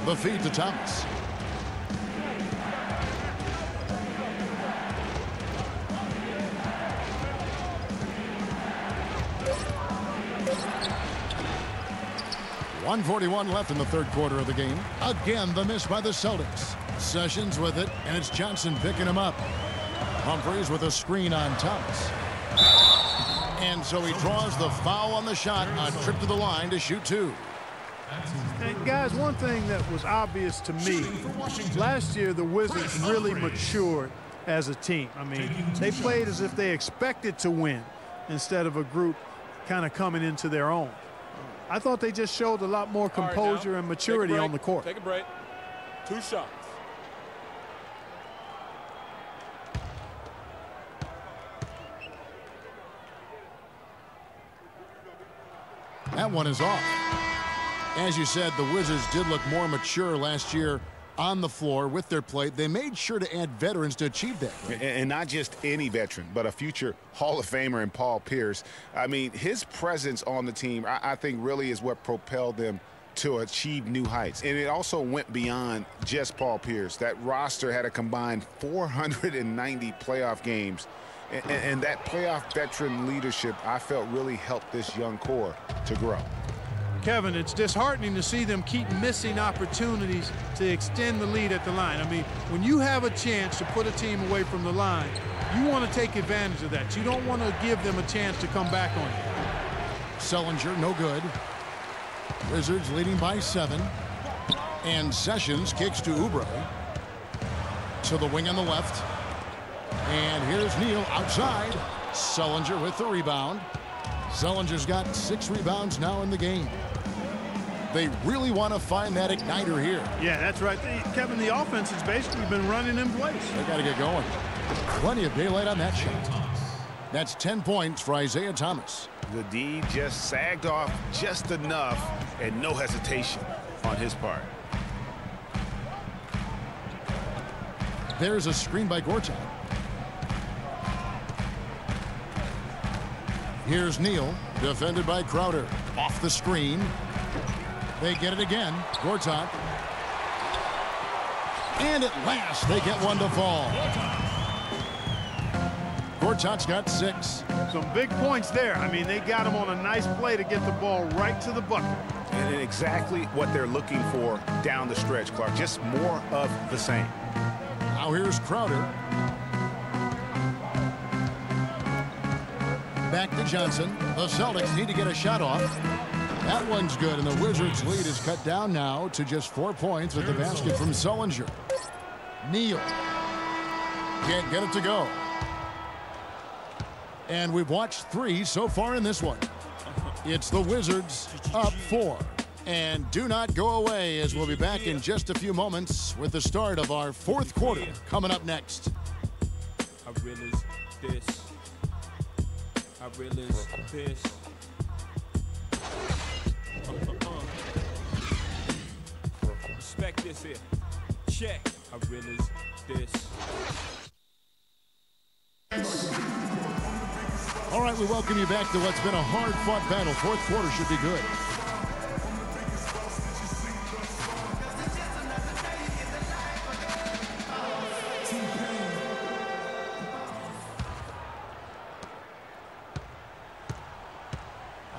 The feed to Thomas. .141 left in the 3rd quarter of the game. Again, the miss by the Celtics. Sessions with it, and it's Johnson picking him up. Humphries with a screen on Thomas. And so he draws the foul on the shot, a trip to the line to shoot 2. And guys, one thing that was obvious to me, last year the Wizards really matured as a team. I mean, they played as if they expected to win instead of a group kind of coming into their own. I thought they just showed a lot more composure and maturity on the court. Take a break. 2 shots. That one is off. As you said, the Wizards did look more mature last year on the floor with their play. They made sure to add veterans to achieve that. And not just any veteran, but a future Hall of Famer in Paul Pierce. I mean, his presence on the team, I think, really is what propelled them to achieve new heights. And it also went beyond just Paul Pierce. That roster had a combined 490 playoff games. And that playoff veteran leadership, I felt, really helped this young core to grow. Kevin, it's disheartening to see them keep missing opportunities to extend the lead at the line. I mean, when you have a chance to put a team away from the line, you want to take advantage of that. You don't want to give them a chance to come back on you. Sullinger, no good. Wizards leading by 7. And Sessions kicks to Oubre. To the wing on the left. And here's Neal outside. Sullinger with the rebound. Sullinger's got 6 rebounds now in the game. They really want to find that igniter here. Yeah, that's right. Kevin, the offense has basically been running in place. They got to get going. Plenty of daylight on that shot. That's 10 points for Isaiah Thomas. The D just sagged off just enough, and no hesitation on his part. There's a screen by Gortat. Here's Neal, defended by Crowder. Off the screen. They get it again. Gortat. And at last, they get one to fall. Gortat's got 6. Some big points there. I mean, they got him on a nice play to get the ball right to the bucket. And exactly what they're looking for down the stretch, Clark. Just more of the same. Now here's Crowder. Back to Johnson. The Celtics need to get a shot off. That one's good, and the Wizards' lead is cut down now to just 4 points with the basket from Sullinger. Neal can't get it to go. And we've watched 3 so far in this one. It's the Wizards up 4. And do not go away, as we'll be back in just a few moments with the start of our 4th quarter coming up next. I realize this. I realize this. Respect this here. Check. I realize this. All right, we welcome you back to what's been a hard-fought battle. 4th quarter should be good.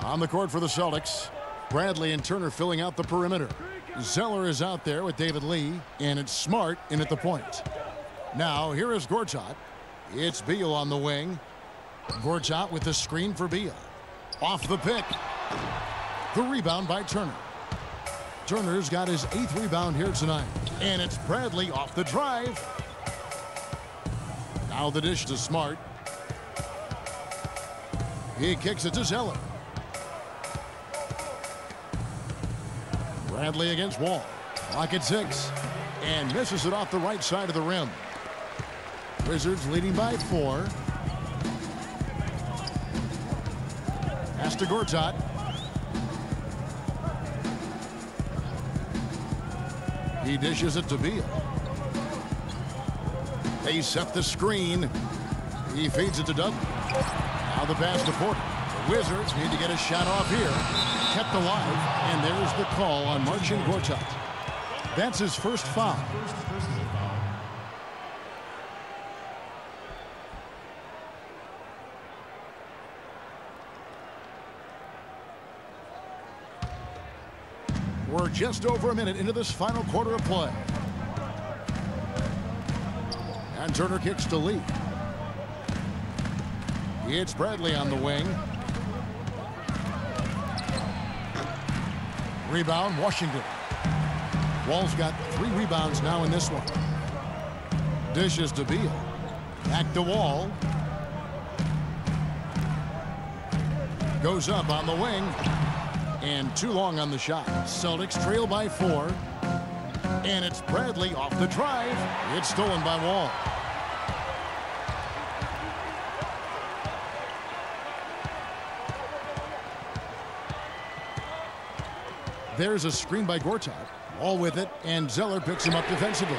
On the court for the Celtics, Bradley and Turner filling out the perimeter. Zeller is out there with David Lee, and it's Smart in at the point. Now, here is Gortat. It's Beal on the wing. Gortat with the screen for Beal. Off the pick. The rebound by Turner. Turner's got his 8th rebound here tonight. And it's Bradley off the drive. Now the dish to Smart. He kicks it to Zeller. Bradley against Wall. Clock at 6. And misses it off the right side of the rim. Wizards leading by 4. Pass to Gortat. He dishes it to Beal. They set the screen. He feeds it to Douglas. Now the pass to Porter. The Wizards need to get a shot off here. Kept alive, and there's the call on Marcin Gortat. That's his first foul. We're just over a minute into this final quarter of play. And Turner kicks to Lee. It's Bradley on the wing. Rebound, Washington. Wall's got 3 rebounds now in this one. Dishes to Beal. Back to Wall. Goes up on the wing. And too long on the shot. Celtics trail by 4. And it's Bradley off the drive. It's stolen by Wall. There's a screen by Gortat. Wall with it, and Zeller picks him up defensively.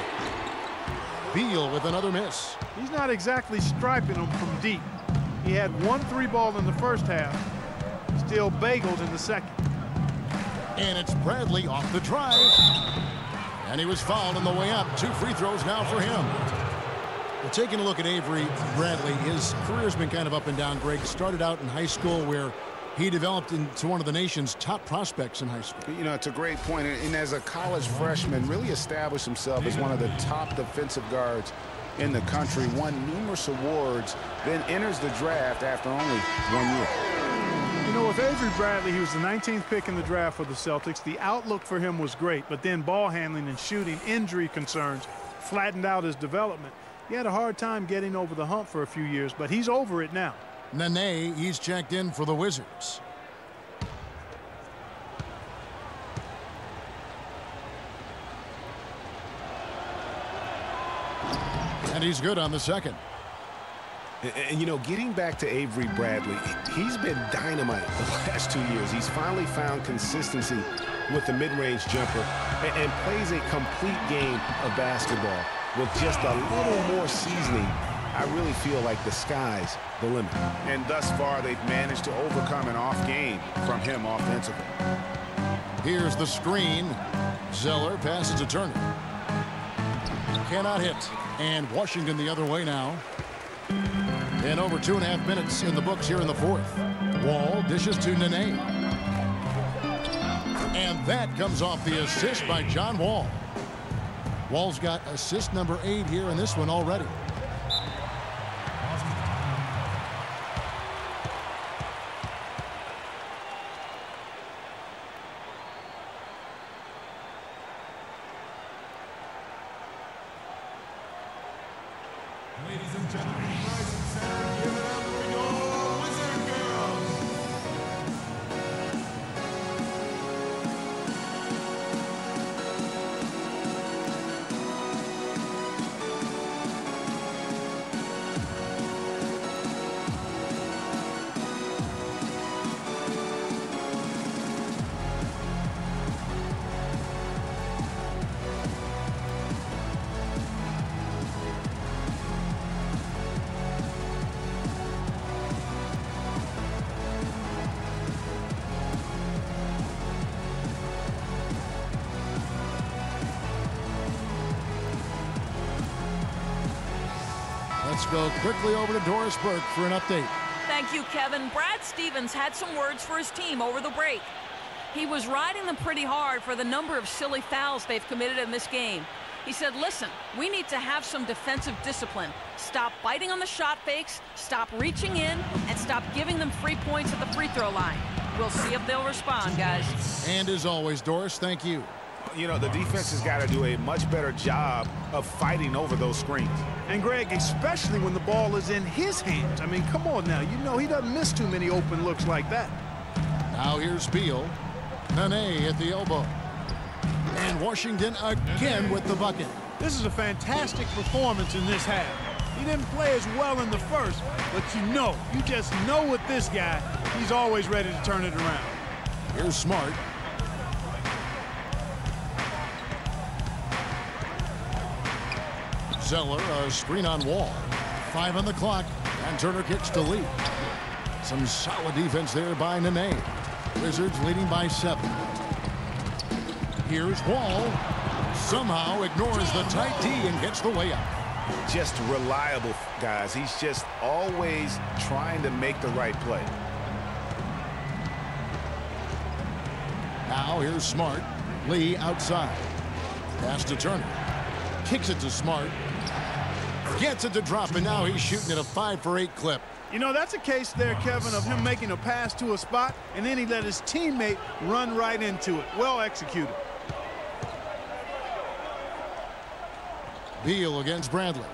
Beal with another miss. He's not exactly striping them from deep. He had 1 3-ball in the first half. Still bageled in the second. And it's Bradley off the drive. And he was fouled on the way up. 2 free throws now for him. Well, taking a look at Avery Bradley, his career's been kind of up and down, Greg. Started out in high school where he developed into one of the nation's top prospects in high school. You know, it's a great point. And as a college freshman, really established himself as one of the top defensive guards in the country, won numerous awards, then enters the draft after only 1 year. You know, with Avery Bradley, he was the 19th pick in the draft for the Celtics. The outlook for him was great, but then ball handling and shooting injury concerns flattened out his development. He had a hard time getting over the hump for a few years, but he's over it now. Nene, he's checked in for the Wizards. And he's good on the second. And, you know, getting back to Avery Bradley, he's been dynamite the last 2 years. He's finally found consistency with the mid-range jumper and plays a complete game of basketball. With just a little more seasoning, I really feel like the sky's the limit. And thus far, they've managed to overcome an off game from him offensively. Here's the screen. Zeller passes to Turner. Cannot hit. And Washington the other way now. And over 2.5 minutes in the books here in the fourth. Wall dishes to Nene. And that comes off the assist by John Wall. Wall's got assist number 8 here in this one already. Ladies and gentlemen, rising center, give it up for your Wizard Girls. Let's go quickly over to Doris Burke for an update. Thank you, Kevin. Brad Stevens had some words for his team over the break. He was riding them pretty hard for the number of silly fouls they've committed in this game. He said, listen, we need to have some defensive discipline. Stop biting on the shot fakes, stop reaching in, and stop giving them free points at the free throw line. We'll see if they'll respond, guys. And as always, Doris, thank you. You know, the defense has got to do a much better job of fighting over those screens. And Greg, especially when the ball is in his hands. I mean, come on now. You know he doesn't miss too many open looks like that. Now here's Beal. Nene at the elbow. And Washington again with the bucket. This is a fantastic performance in this half. He didn't play as well in the first, but you just know with this guy, he's always ready to turn it around. Here's Smart. Zeller, a screen on Wall. 5 on the clock, and Turner kicks to lead. Some solid defense there by Nene. Wizards leading by 7. Here's Wall. Somehow ignores the tight D and gets the way up. Just reliable, guys. He's just always trying to make the right play. Now here's Smart. Lee outside. Pass to Turner. Kicks it to Smart. Gets it to drop, and now he's shooting at a 5 for 8 clip. You know, that's a case there, Kevin, of him making a pass to a spot, and then he let his teammate run right into it. Well executed. Beal against Bradley.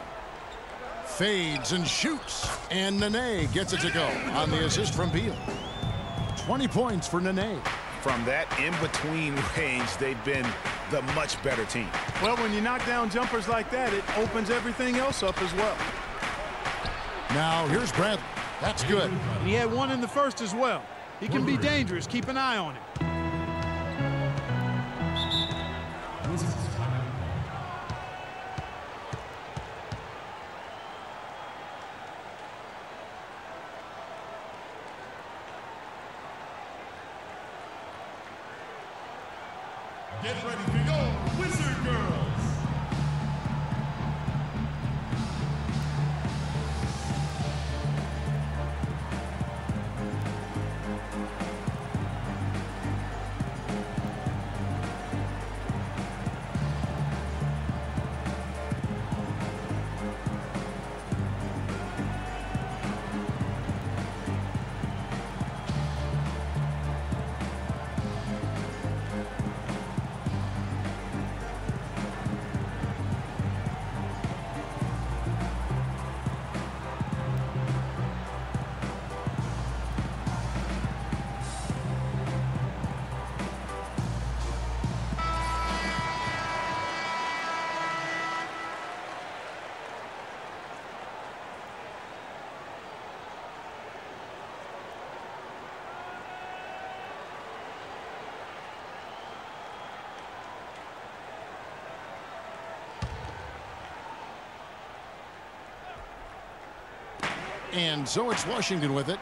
Fades and shoots, and Nene gets it to go on the assist from Beal. 20 points for Nene. From that in-between range, they've been the much better team. Well, when you knock down jumpers like that, it opens everything else up as well. Now here's Bradley. That's good. He had one in the first as well. He can be dangerous. Keep an eye on him. Get ready to go, Wizard Girls! And so it's Washington with it.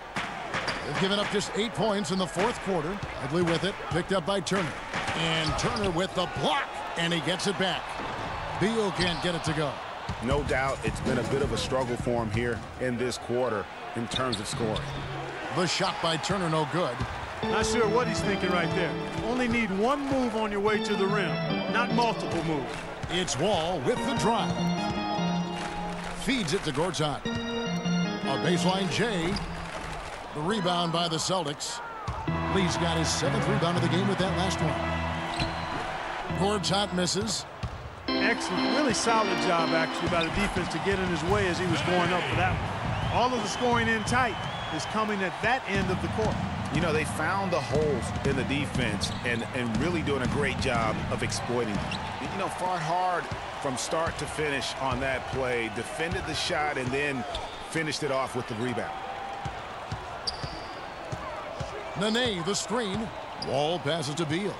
They've given up just 8 points in the fourth quarter. Bradley with it, picked up by Turner. And Turner with the block, and he gets it back. Beal can't get it to go. No doubt it's been a bit of a struggle for him here in this quarter in terms of scoring. The shot by Turner, no good. Not sure what he's thinking right there. Only need one move on your way to the rim, not multiple moves. It's Wall with the drive. Feeds it to Gortat. A baseline J. The rebound by the Celtics. Lee's got his 7th rebound of the game with that last one. Gortat misses. Excellent, really solid job actually by the defense to get in his way as he was going up for that one. All of the scoring in tight is coming at that end of the court. You know, they found the holes in the defense and really doing a great job of exploiting them. You know, fought hard from start to finish on that play, defended the shot, and then finished it off with the rebound. Nene, the screen. Wall passes to Beal.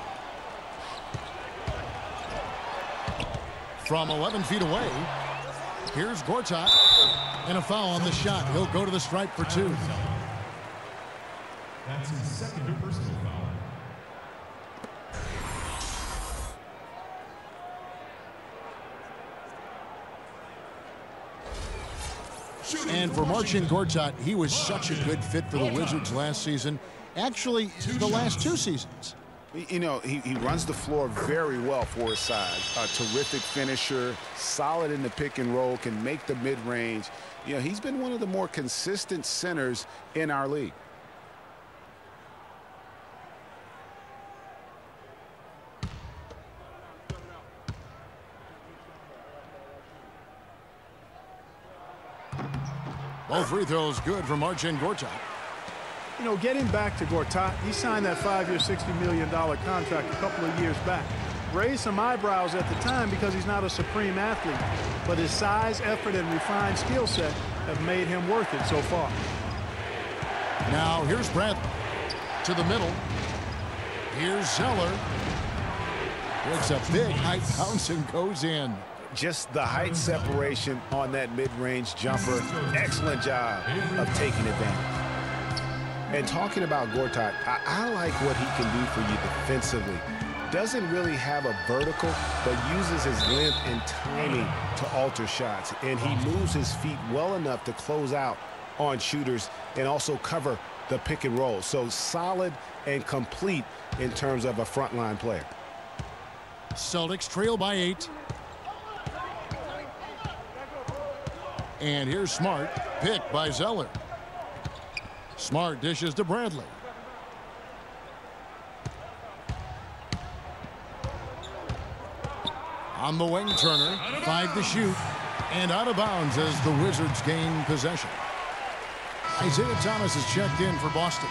From 11 feet away, here's Gortat. And a foul on the shot. He'll go to the stripe for 2. That's his second personal foul. And for Marcin Gortat, he was such a good fit for the Wizards last season. Actually, the last 2 seasons. You know, he runs the floor very well for his size. A terrific finisher, solid in the pick and roll, can make the mid-range. You know, he's been one of the more consistent centers in our league. Both free throws good for Marcin Gortat. You know, getting back to Gortat, he signed that 5-year, $60 million contract a couple of years back. Raised some eyebrows at the time because he's not a supreme athlete, but his size, effort, and refined skill set have made him worth it so far. Now here's Bradley to the middle. Here's Zeller. It's a big height bounce and goes in. Just the height separation on that mid-range jumper. Excellent job of taking advantage. And talking about Gortat, I like what he can do for you defensively. Doesn't really have a vertical, but uses his length and timing to alter shots. And he moves his feet well enough to close out on shooters and also cover the pick and roll. So solid and complete in terms of a frontline player. Celtics trail by 8. And here's Smart, picked by Zeller. Smart dishes to Bradley. On the wing, Turner. 5 to shoot. And out of bounds as the Wizards gain possession. Isaiah Thomas is checked in for Boston.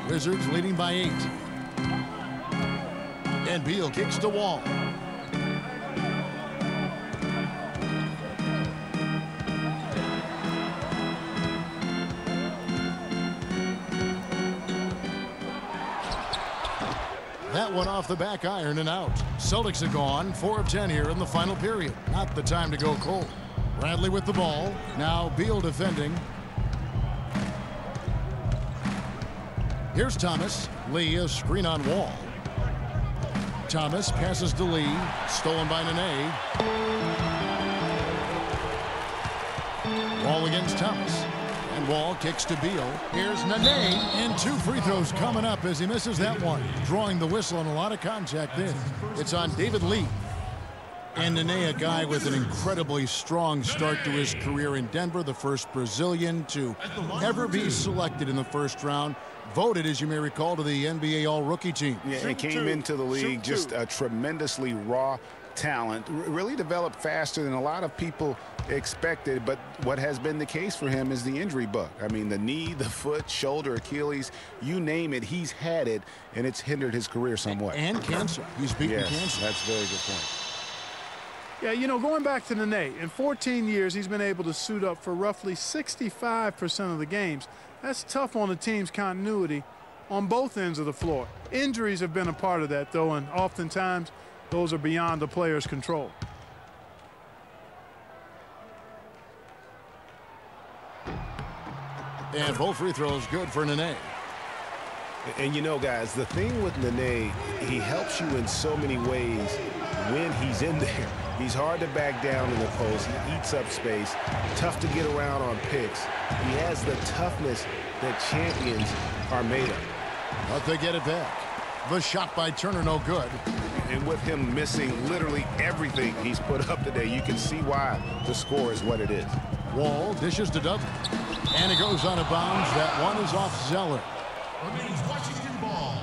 Wizards leading by 8. And Beal kicks to Wall. That one off the back iron and out. Celtics are gone. 4 of 10 here in the final period. Not the time to go cold. Bradley with the ball. Now Beal defending. Here's Thomas. Lee, a screen on Wall. Thomas passes to Lee. Stolen by Nene. Wall against Thomas. And Wall kicks to Beal. Here's Nene. And 2 free throws coming up as he misses that one. Drawing the whistle and a lot of contact there. It's on David Lee. And Nene, a guy with an incredibly strong start to his career in Denver. The first Brazilian to ever be selected in the first round. Voted, as you may recall, to the NBA All-Rookie team. Yeah, and came into the league just a tremendously raw talent. Really developed faster than a lot of people expected, but what has been the case for him is the injury bug. I mean, the knee, the foot, shoulder, Achilles, you name it, he's had it, and it's hindered his career somewhat. And cancer. He's beaten cancer. That's a very good point. Yeah, you know, going back to Nene, in 14 years, he's been able to suit up for roughly 65% of the games. That's tough on the team's continuity on both ends of the floor. Injuries have been a part of that, though, and oftentimes those are beyond the player's control. And both free throws good for Nene. And you know, guys, the thing with Nene, he helps you in so many ways when he's in there. He's hard to back down in the post. He eats up space. Tough to get around on picks. He has the toughness that champions are made of. But they get it back. The shot by Turner, no good. And with him missing literally everything he's put up today, you can see why the score is what it is. Wall dishes to Dudley. And it goes out of bounds. That one is off Zeller. Remains Washington ball.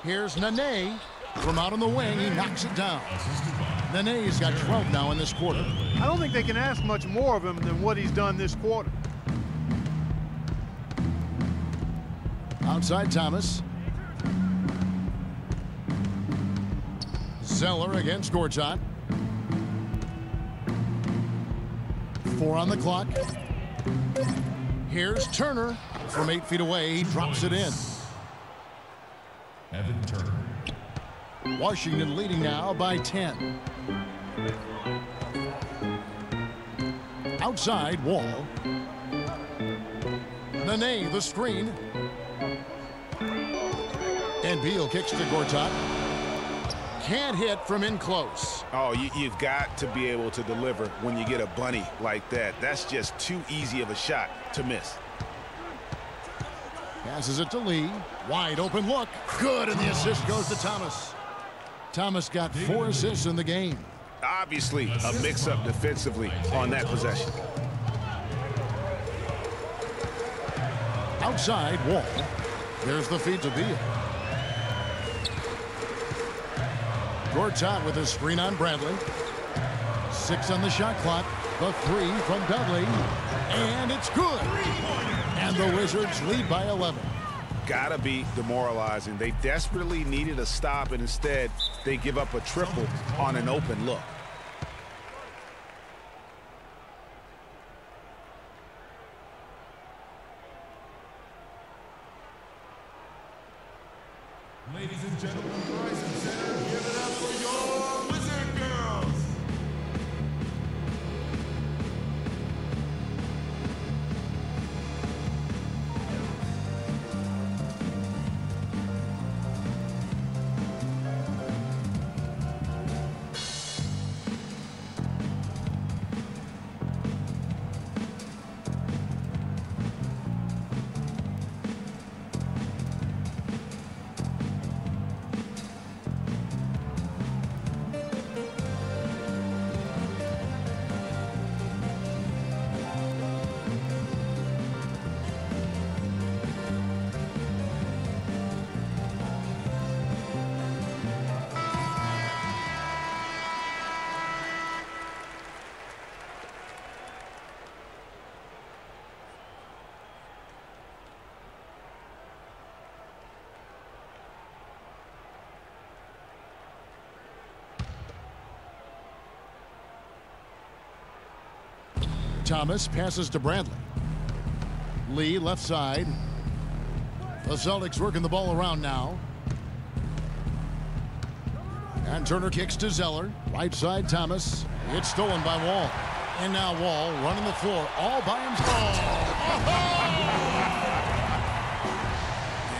Here's Nene. From out on the wing, he knocks it down. Nene's got 12 now in this quarter. I don't think they can ask much more of him than what he's done this quarter. Outside Thomas. Zeller against Gortat. 4 on the clock. Here's Turner. From 8 feet away, he drops it in. Evan Turner. Washington leading now by 10. Outside, Wall. Nene, the screen. And Beal kicks to Gortat. Can't hit from in close. Oh, you've got to be able to deliver when you get a bunny like that. That's just too easy of a shot to miss. Passes it to Lee. Wide open look. Good, and the assist goes to Thomas. Thomas got 4 assists in the game. Obviously, a mix-up defensively on that possession. Outside, Wall. There's the feed to Beal. Gortat with a screen on Bradley. 6 on the shot clock. The 3 from Dudley. And it's good. And the Wizards lead by 11. Gotta be demoralizing. They desperately needed a stop, and instead they give up a triple on an open look. Ladies and gentlemen, Verizon Center, give it up for your Wizard Girls. Thomas passes to Bradley. Lee left side. The Celtics working the ball around now. And Turner kicks to Zeller. Right side, Thomas. It's stolen by Wall. And now Wall running the floor all by himself.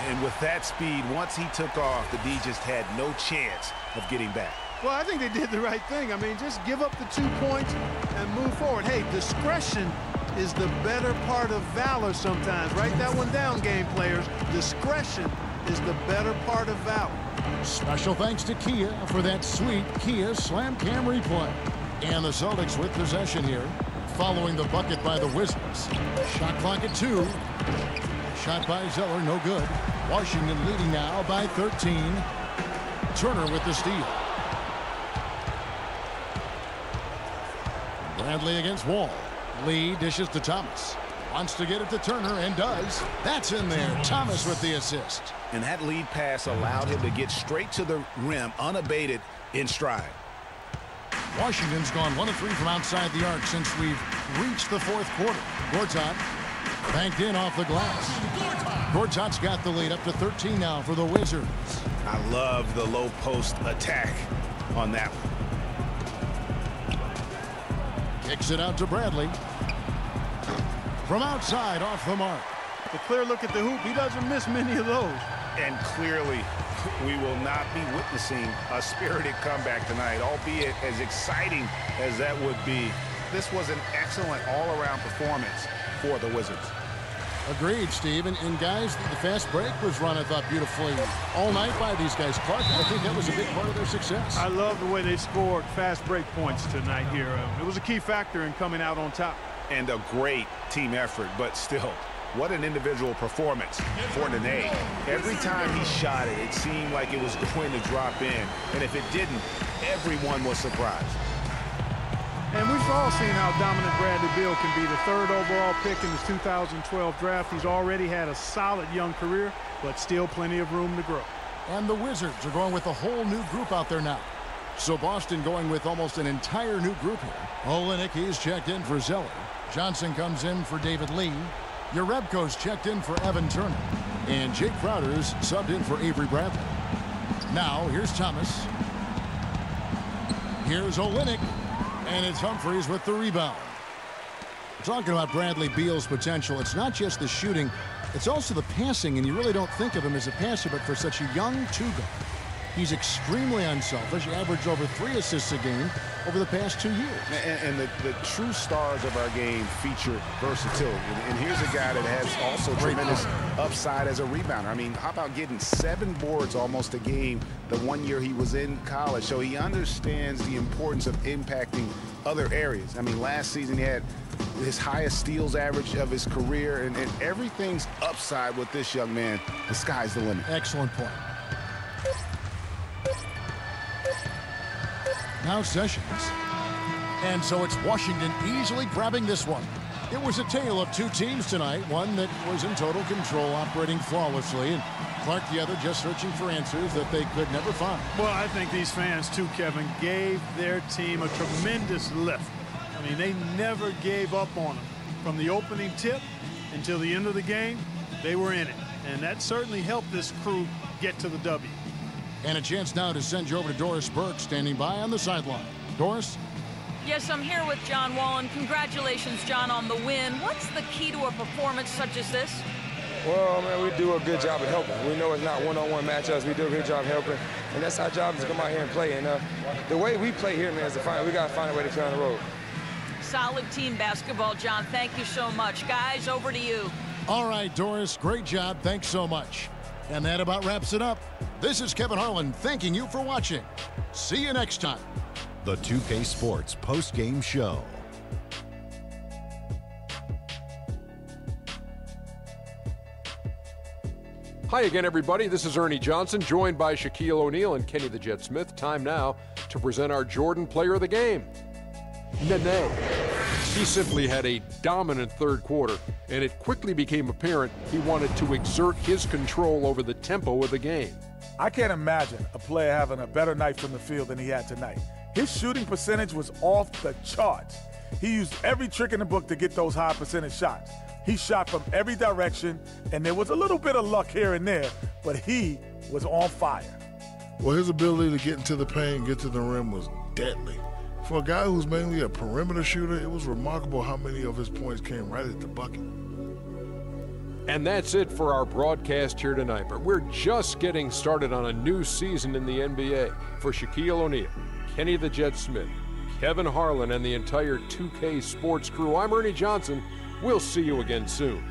And with that speed, once he took off, the D just had no chance of getting back. Well, I think they did the right thing. I mean, just give up the 2 points and move forward. Hey, discretion is the better part of valor sometimes. Write that one down, game players. Discretion is the better part of valor. Special thanks to Kia for that sweet Kia Slam Cam replay. And the Celtics with possession here, following the bucket by the Wizards. Shot clock at 2. Shot by Zeller, no good. Washington leading now by 13. Turner with the steal. Bradley against Wall. Lee dishes to Thomas. Wants to get it to Turner and does. That's in there. Thomas with the assist. And that lead pass allowed him to get straight to the rim unabated in stride. Washington's gone 1 of 3 from outside the arc since we've reached the 4th quarter. Gortat banked in off the glass. Gortat's got the lead up to 13 now for the Wizards. I love the low post attack on that one. Kicks it out to Bradley. From outside, off the mark. The clear look at the hoop. He doesn't miss many of those. And clearly, we will not be witnessing a spirited comeback tonight, albeit as exciting as that would be. This was an excellent all-around performance for the Wizards. Agreed, Steve. And guys, the fast break was run, I thought, beautifully all night by these guys. Clark, I think that was a big part of their success. I love the way they scored fast break points tonight here. It was a key factor in coming out on top. And a great team effort, but still, what an individual performance for Nene. Every time he shot it, it seemed like it was going to drop in. And if it didn't, everyone was surprised. And we've all seen how dominant Bradley Beal can be. The 3rd overall pick in the 2012 draft. He's already had a solid young career, but still plenty of room to grow. And the Wizards are going with a whole new group out there now. So Boston going with almost an entire new group here. Olenek, he's checked in for Zeller. Johnson comes in for David Lee. Yarebko's checked in for Evan Turner. And Jake Crowder's subbed in for Avery Bradley. Now, here's Thomas. Here's Olenek. And it's Humphries with the rebound. We're talking about Bradley Beal's potential. It's not just the shooting, it's also the passing, and you really don't think of him as a passer, but for such a young two-guard, he's extremely unselfish, averaged over 3 assists a game over the past 2 years. And the true stars of our game feature versatility. And here's a guy that has also tremendous upside as a rebounder. I mean, how about getting 7 boards almost a game the 1 year he was in college? So he understands the importance of impacting other areas. I mean, last season he had his highest steals average of his career, and everything's upside with this young man. The sky's the limit. Excellent point. Now Sessions. And so it's Washington easily grabbing this one. It was a tale of 2 teams tonight, one that was in total control, operating flawlessly, and Clark the other just searching for answers that they could never find. Well, I think these fans, too, Kevin, gave their team a tremendous lift. I mean, they never gave up on them. From the opening tip until the end of the game, they were in it. And that certainly helped this crew get to the W. And a chance now to send you over to Doris Burke, standing by on the sideline. Doris? Yes, I'm here with John Wallen. Congratulations, John, on the win. What's the key to a performance such as this? Well, man, we do a good job of helping. We know it's not one-on-one matchups. We do a good job helping, and that's our job, is to come out here and play. And the way we play here, man, is we got to find a way to clear on the road. Solid team basketball, John. Thank you so much. Guys, over to you. All right, Doris, great job. Thanks so much. And that about wraps it up. This is Kevin Harlan thanking you for watching. See you next time. The 2K Sports post-game show. Hi again, everybody. This is Ernie Johnson, joined by Shaquille O'Neal and Kenny the Jet Smith. Time now to present our Jordan Player of the Game, Nene. He simply had a dominant 3rd quarter, and it quickly became apparent he wanted to exert his control over the tempo of the game. I can't imagine a player having a better night from the field than he had tonight. His shooting percentage was off the charts. he used every trick in the book to get those high percentage shots. He shot from every direction, and there was a little bit of luck here and there, but he was on fire. Well, his ability to get into the paint and get to the rim was deadly. For a guy who's mainly a perimeter shooter, it was remarkable how many of his points came right at the bucket. And that's it for our broadcast here tonight, but we're just getting started on a new season in the NBA. For Shaquille O'Neal, Kenny the Jet Smith, Kevin Harlan, and the entire 2K Sports crew, I'm Ernie Johnson. We'll see you again soon.